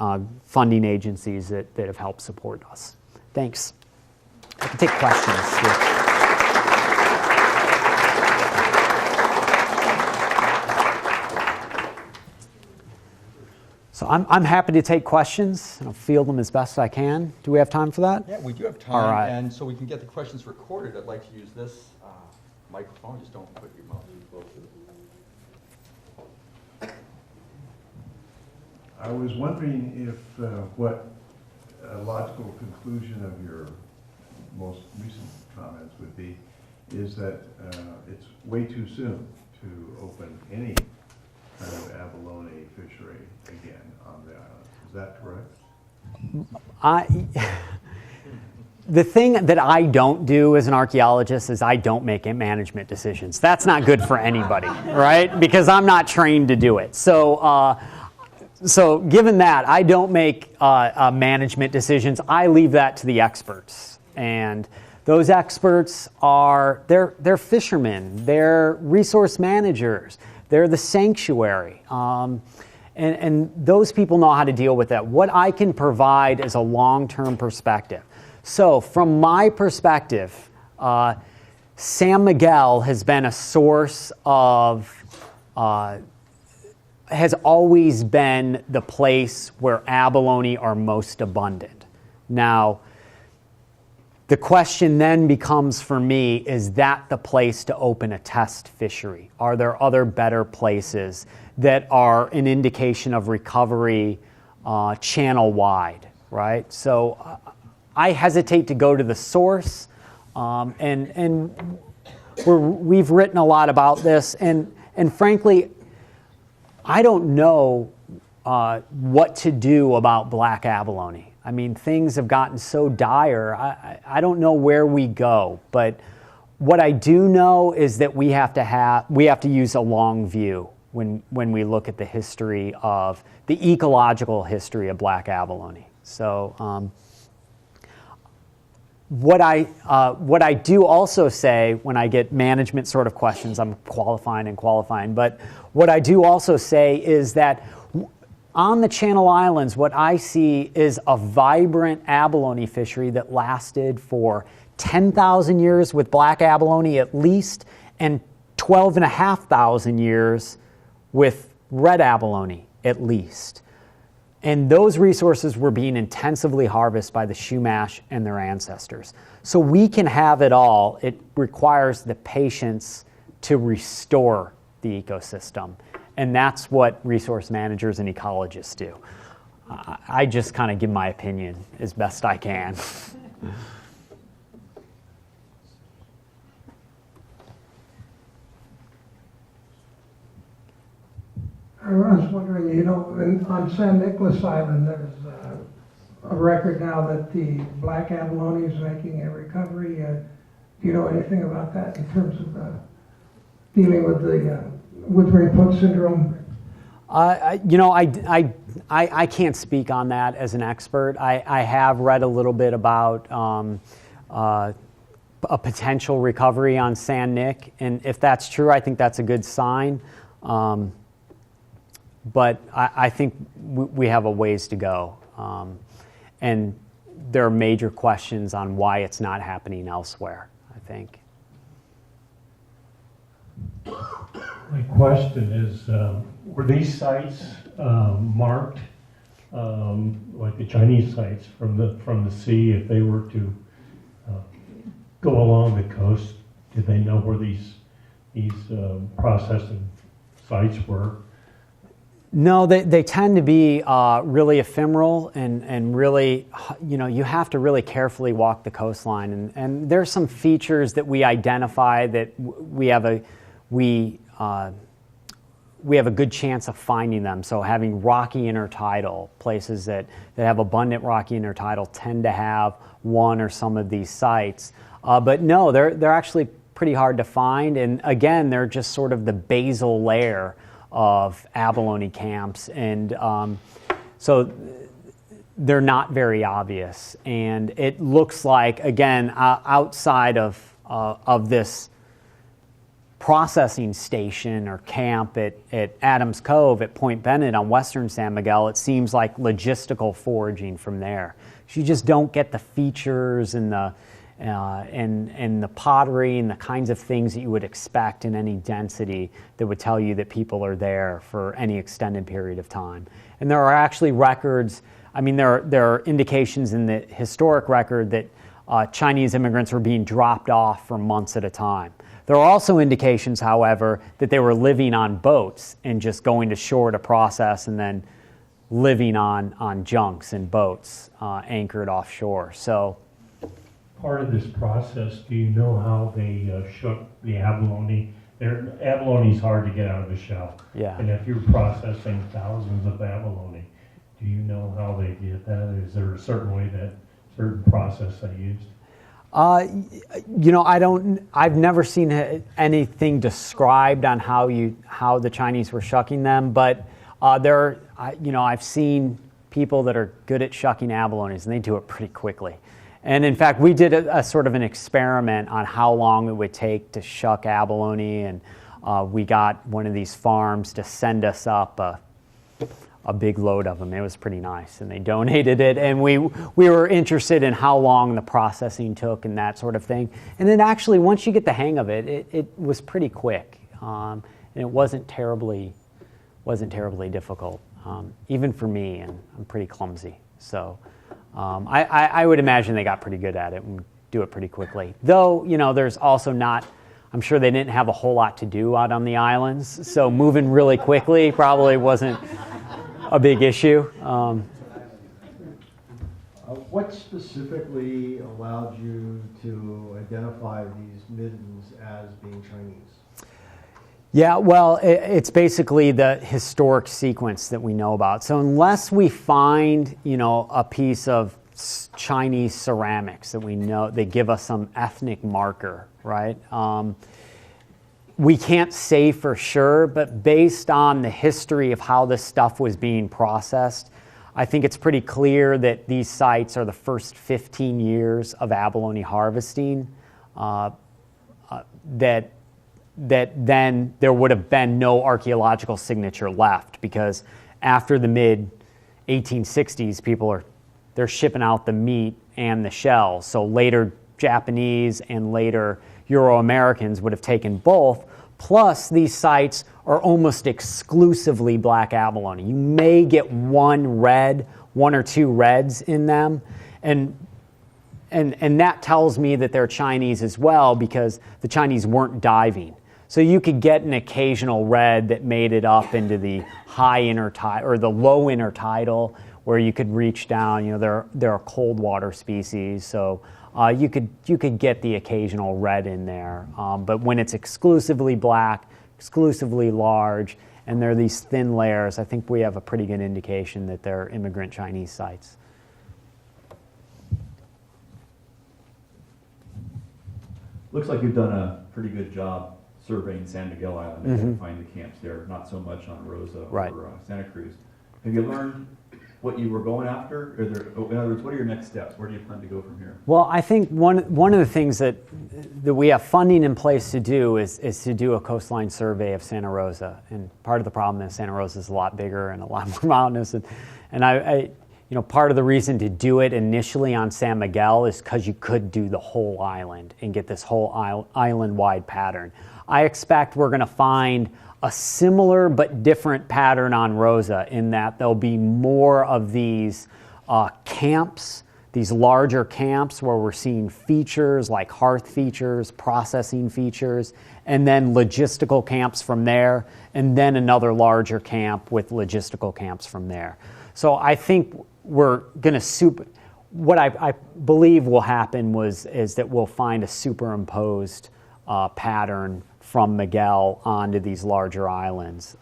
funding agencies that have helped support us. Thanks. I can take questions too. So I'm happy to take questions. I'll field them as best I can. Do we have time for that? Yeah, we do have time. All right. And so we can get the questions recorded. I'd like to use this microphone. Just don't put your mouth too close to it. I was wondering if what a logical conclusion of your most recent comments would be is that it's way too soon to open any kind of abalone fishery again on the island. Is that correct? The thing that I don't do as an archaeologist is I don't make management decisions. That's not good for anybody, right? Because I'm not trained to do it. So given that, I don't make management decisions. I leave that to the experts. And those experts they're fishermen, they're resource managers, they're the sanctuary. And those people know how to deal with that. What I can provide is a long-term perspective. So from my perspective, San Miguel has been a source of, has always been the place where abalone are most abundant. Now, the question then becomes for me, is that the place to open a test fishery? Are there other better places that are an indication of recovery channel-wide, right? So I hesitate to go to the source, and we've written a lot about this, and frankly, I don't know what to do about black abalone. I mean, things have gotten so dire, I don't know where we go, but what I do know is that we have to use a long view when we look at the history of, the ecological history of black abalone. So what I do also say when I get management sort of questions, I'm qualifying, but what I do also say is that on the Channel Islands, what I see is a vibrant abalone fishery that lasted for 10,000 years with black abalone at least, and 12,500 years with red abalone at least. And those resources were being intensively harvested by the Chumash and their ancestors. So we can have it all. It requires the patience to restore the ecosystem. And that's what resource managers and ecologists do. I just kind of give my opinion as best I can. I was wondering, on San Nicolas Island, there's a record now that the black abalone is making a recovery. Do you know anything about that in terms of dealing with the withering foot syndrome? I can't speak on that as an expert. I have read a little bit about a potential recovery on San Nic, and if that's true, I think that's a good sign. But I think we have a ways to go. And there are major questions on why it's not happening elsewhere, I think. My question is, were these sites marked like the Chinese sites from the sea? If they were to go along the coast, did they know where these processing sites were? No, they tend to be really ephemeral and really, you have to really carefully walk the coastline. And there's some features that we identify that we have a good chance of finding them. So having rocky intertidal, places that have abundant rocky intertidal tend to have one or some of these sites. But no, they're actually pretty hard to find. And again, they're just sort of the basal layer of abalone camps. And so they're not very obvious. And it looks like, again, outside of this processing station or camp at Adams Cove at Point Bennett on western San Miguel, it seems like logistical foraging from there. You just don't get the features and the pottery and the kinds of things that you would expect in any density that would tell you that people are there for any extended period of time. And there are actually records, I mean, there are indications in the historic record that Chinese immigrants were being dropped off for months at a time. There are also indications, however, that they were living on boats and just going to shore to process and then living on junks and boats anchored offshore. So, part of this process, do you know how they shook the abalone? Abalone's hard to get out of the shell. yeah. And if you're processing thousands of abalone, do you know how they did that? Is there a certain way certain process they used? I've never seen anything described on how the Chinese were shucking them, but I've seen people that are good at shucking abalones, and they do it pretty quickly. And in fact, we did a sort of an experiment on how long it would take to shuck abalone, and we got one of these farms to send us up a big load of them. It was pretty nice, and they donated it, and we were interested in how long the processing took and that sort of thing. And then actually, once you get the hang of it, it was pretty quick, and it wasn't terribly difficult, even for me, and I'm pretty clumsy. So I would imagine they got pretty good at it and do it pretty quickly. Though, there's also I'm sure they didn't have a whole lot to do out on the islands, so moving really quickly probably wasn't a big issue. What specifically allowed you to identify these middens as being Chinese? Yeah, well, it's basically the historic sequence that we know about. So unless we find, a piece of Chinese ceramics that we know, they give us some ethnic marker, right? We can't say for sure, but based on the history of how this stuff was being processed, I think it's pretty clear that these sites are the first 15 years of abalone harvesting, that then there would have been no archaeological signature left, because after the mid-1860s, they're shipping out the meat and the shell. So later Japanese and later Euro-Americans would have taken both, plus these sites are almost exclusively black abalone. You may get one or two reds in them, and that tells me that they're Chinese as well, because the Chinese weren't diving. So you could get an occasional red that made it up into the high intertidal or the low intertidal, where you could reach down. They're a cold water species, so you could get the occasional red in there. But when it's exclusively black, exclusively large, and there are these thin layers, I think we have a pretty good indication that they're immigrant Chinese sites. Looks like you've done a pretty good job surveying San Miguel Island and find the camps there, not so much on Rosa or Santa Cruz. Have you learned what you were going after? In other words, what are your next steps? Where do you plan to go from here? Well, I think one of the things that we have funding in place to do is to do a coastline survey of Santa Rosa. And part of the problem is Santa Rosa is a lot bigger and a lot more mountainous. And I part of the reason to do it initially on San Miguel is because you could do the whole island and get this whole island-wide pattern. I expect we're going to find a similar but different pattern on Rosa, in that there'll be more of these camps, these larger camps where we're seeing features like hearth features, processing features, and then logistical camps from there, and then another larger camp with logistical camps from there. So I think we're going to what I believe will happen is that we'll find a superimposed pattern from Miguel onto these larger islands.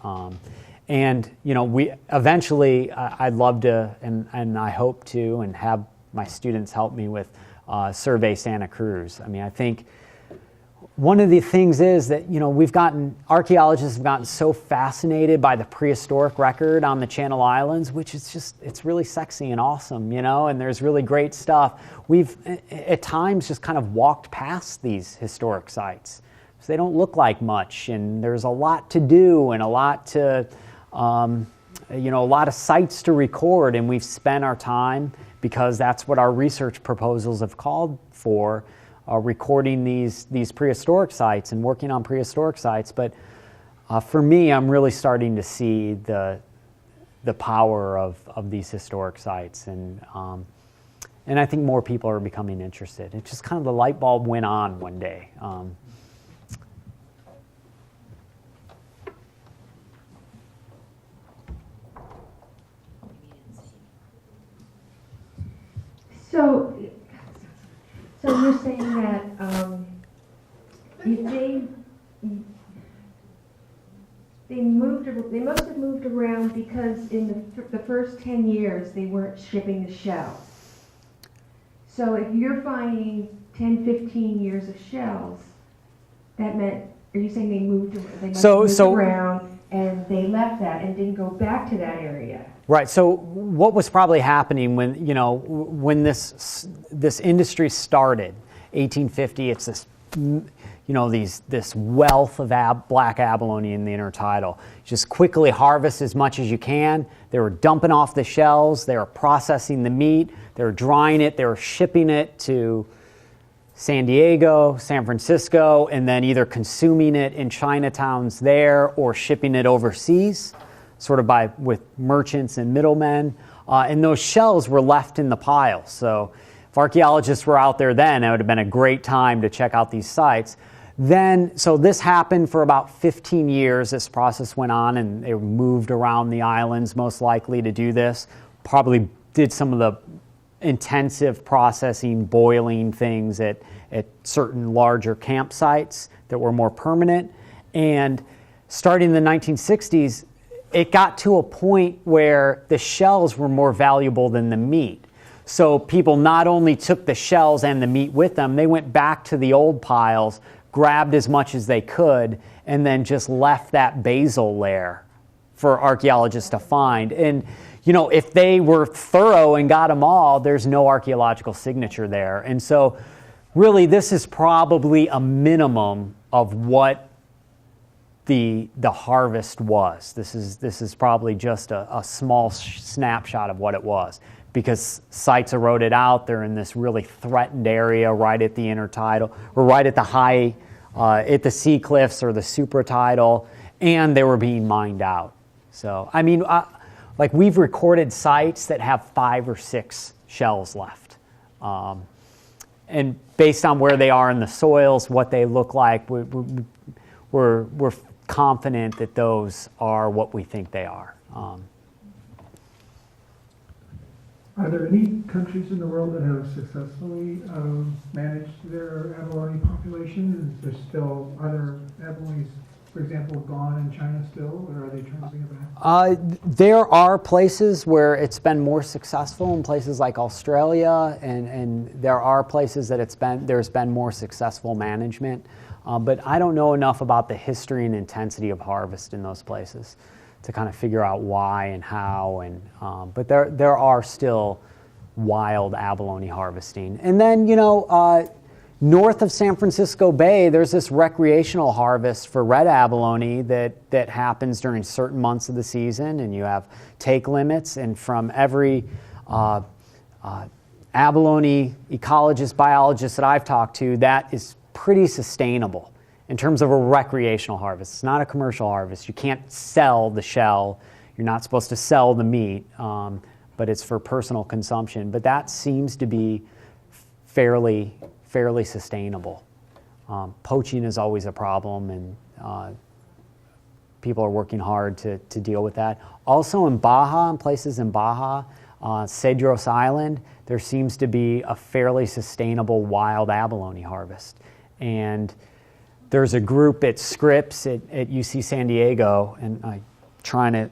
And we eventually, I'd love to, and I hope to, and have my students help me with survey Santa Cruz. I mean, I think one of the things is that, archaeologists have gotten so fascinated by the prehistoric record on the Channel Islands, which is just, it's really sexy and awesome, and there's really great stuff. We've, at times, just kind of walked past these historic sites. So they don't look like much, and there's a lot to do and a lot to, a lot of sites to record, and we've spent our time, because that's what our research proposals have called for, recording these prehistoric sites and working on prehistoric sites. But for me, I'm really starting to see the power of these historic sites, and I think more people are becoming interested. It's just kind of the light bulb went on one day. So you're saying that they must have moved around because in the first 10 years they weren't shipping the shells. So if you're finding 10, 15 years of shells, that meant, are you saying they moved around and they left that and didn't go back to that area? Right. So what was probably happening when this industry started, 1850? It's this wealth of black abalone in the intertidal. Just quickly harvest as much as you can. They were dumping off the shells. They were processing the meat. They were drying it. They were shipping it to San Diego, San Francisco, and then either consuming it in Chinatowns there or shipping it overseas, sort of with merchants and middlemen. And those shells were left in the pile. So if archaeologists were out there then, it would have been a great time to check out these sites. So this happened for about 15 years. This process went on, and they moved around the islands, most likely to do this. Probably did some of the intensive processing, boiling things at certain larger campsites that were more permanent. And starting in the 1960s, it got to a point where the shells were more valuable than the meat. So people not only took the shells and the meat with them, they went back to the old piles, grabbed as much as they could, and then just left that basal layer for archaeologists to find. And if they were thorough and got them all, there's no archaeological signature there. And so really this is probably a minimum of what the harvest was. This is probably just a small snapshot of what it was, because sites eroded out. They're in this really threatened area right at the intertidal, or right at the high, at the sea cliffs or the supratidal, and they were being mined out. So, I mean, we've recorded sites that have 5 or 6 shells left. And based on where they are in the soils, what they look like, we're confident that those are what we think they are. Are there any countries in the world that have successfully managed their abalone population? Is there still other abalones, for example, gone in China still, or are they trying to bring it back? There are places where it's been more successful, in places like Australia, and there are places that there's been more successful management. But I don't know enough about the history and intensity of harvest in those places to kind of figure out why and how. But there are still wild abalone harvesting. And then, north of San Francisco Bay, there's this recreational harvest for red abalone that happens during certain months of the season, and you have take limits. And from every abalone ecologist, biologist that I've talked to, that is pretty sustainable in terms of a recreational harvest. It's not a commercial harvest. You can't sell the shell. You're not supposed to sell the meat, but it's for personal consumption. But that seems to be fairly sustainable. Poaching is always a problem, and people are working hard to deal with that. Also in Baja, in places in Baja, Cedros Island, there seems to be a fairly sustainable wild abalone harvest. And there's a group at Scripps at UC San Diego, and I'm trying to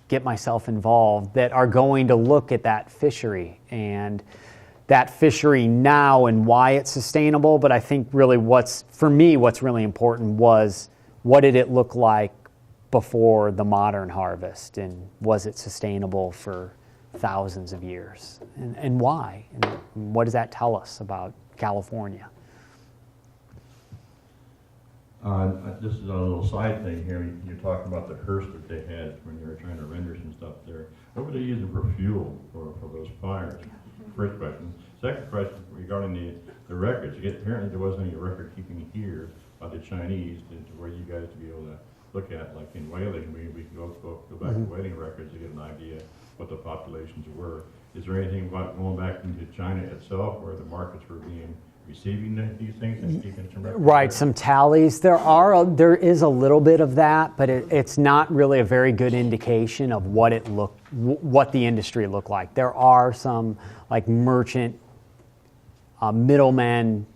get myself involved, that are going to look at that fishery and that fishery now and why it's sustainable, but I think really what's really important was what did it look like before the modern harvest, and was it sustainable for thousands of years, and why, and what does that tell us about California? This is a little side thing here. You're talking about the hearse that they had when they were trying to render some stuff there. What were they using for fuel for those fires? First question. Second question regarding the records. Apparently there wasn't any record keeping here by the Chinese to where you guys to be able to look at, like in whaling, we can go back to whaling records to get an idea what the populations were. Is there anything about going back into China itself where the markets were receiving these things and keeping some records? Right, some tallies. There is a little bit of that, but it's not really a very good indication of what the industry looked like. There are some like merchant middlemen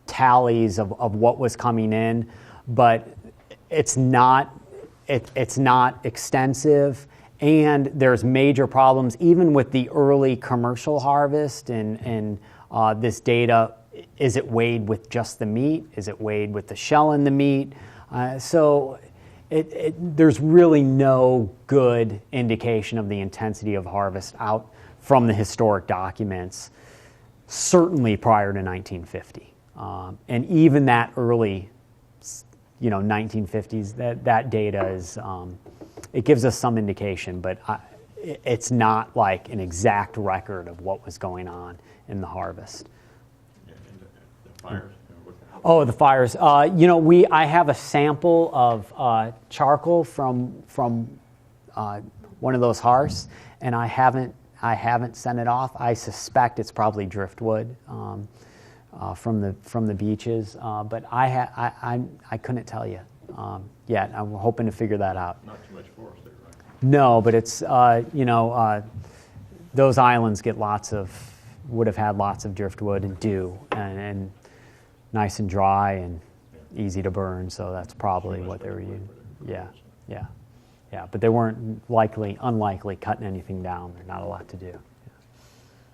tallies of what was coming in, but it's not extensive, and there's major problems even with the early commercial harvest and this data. Is it weighed with just the meat? Is it weighed with the shell in the meat? So there's really no good indication of the intensity of harvest out from the historic documents, certainly prior to 1950. And even that early, 1950s, that data is, it gives us some indication, but it's not like an exact record of what was going on in the harvest. Fires. Oh, the fires. I have a sample of charcoal from one of those hearths, and I haven't sent it off. I suspect it's probably driftwood from the beaches, but I couldn't tell you yet. I'm hoping to figure that out. Not too much forest there, right? No, but it's those islands would have had lots of driftwood and dew and nice and dry and easy to burn, so that's probably what they were using. Yeah. But they weren't unlikely cutting anything down. There's not a lot to do.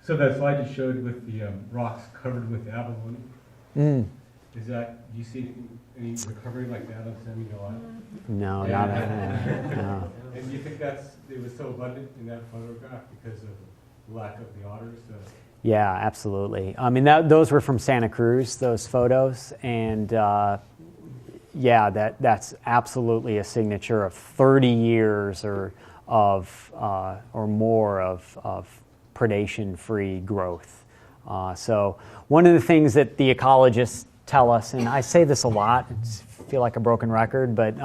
So that slide you showed with the rocks covered with abalone, do you see any recovery like that on San Miguel Island? No, not at all. No. And do you think it was so abundant in that photograph because of the lack of the otters? Yeah, absolutely. I mean, those were from Santa Cruz, those photos, and that's absolutely a signature of 30 years or more of predation-free growth. So one of the things that the ecologists tell us, and I say this a lot, I feel like a broken record, but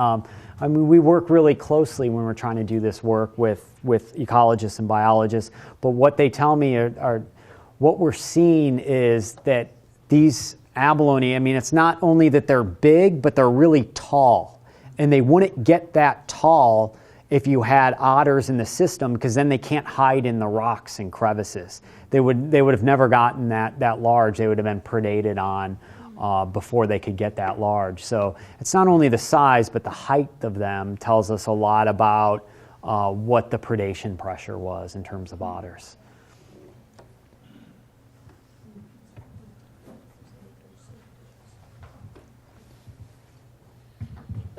we work really closely when we're trying to do this work with ecologists and biologists, but what they tell me are what we're seeing is that these abalone, it's not only that they're big, but they're really tall. And they wouldn't get that tall if you had otters in the system, because then they can't hide in the rocks and crevices. They would have never gotten that large. They would have been predated on before they could get that large. So it's not only the size, but the height of them tells us a lot about what the predation pressure was in terms of otters.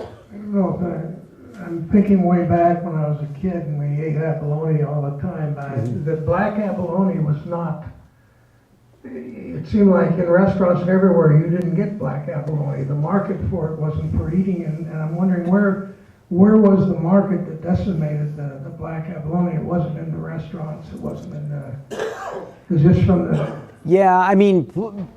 I don't know if I'm thinking way back when I was a kid and we ate abalone all the time. The black abalone was not, it seemed like in restaurants and everywhere you didn't get black abalone. The market for it wasn't for eating, and I'm wondering where was the market that decimated the black abalone? It wasn't in the restaurants, it wasn't in it was just from the... Yeah,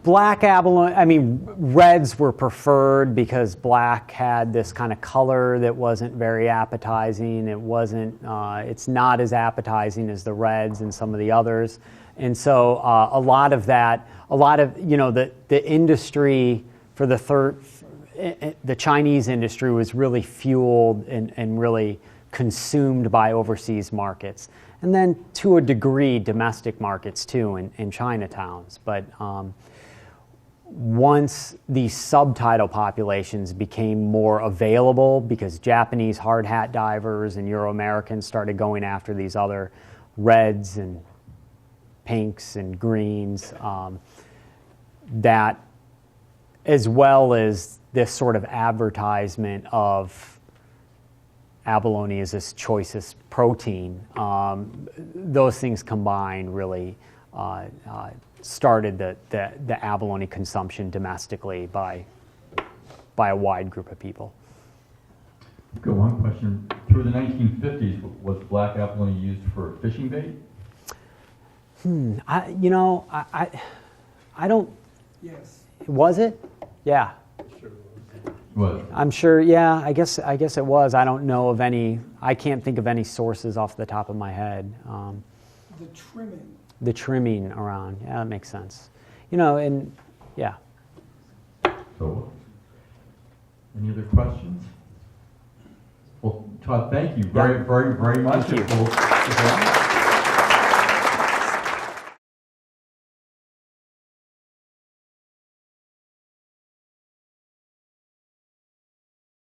black abalone, reds were preferred because black had this kind of color that wasn't very appetizing. It's not as appetizing as the reds and some of the others. And so the industry for the Chinese industry was really fueled and really consumed by overseas markets. And then to a degree, domestic markets too in Chinatowns. But once these subtidal populations became more available because Japanese hard hat divers and Euro-Americans started going after these other reds and pinks and greens, that as well as this sort of advertisement of abalone as this choicest protein, those things combined really started the abalone consumption domestically by a wide group of people. Got one question. Through the 1950s, was black abalone used for fishing bait? I don't. Yes. Was it? Yeah. Was. I'm sure. Yeah. I guess it was. I don't know of any. I can't think of any sources off the top of my head. The trimming. The trimming around. Yeah, that makes sense. And yeah. So, any other questions? Well, Todd, thank you very, very, very much. Thank you. Well,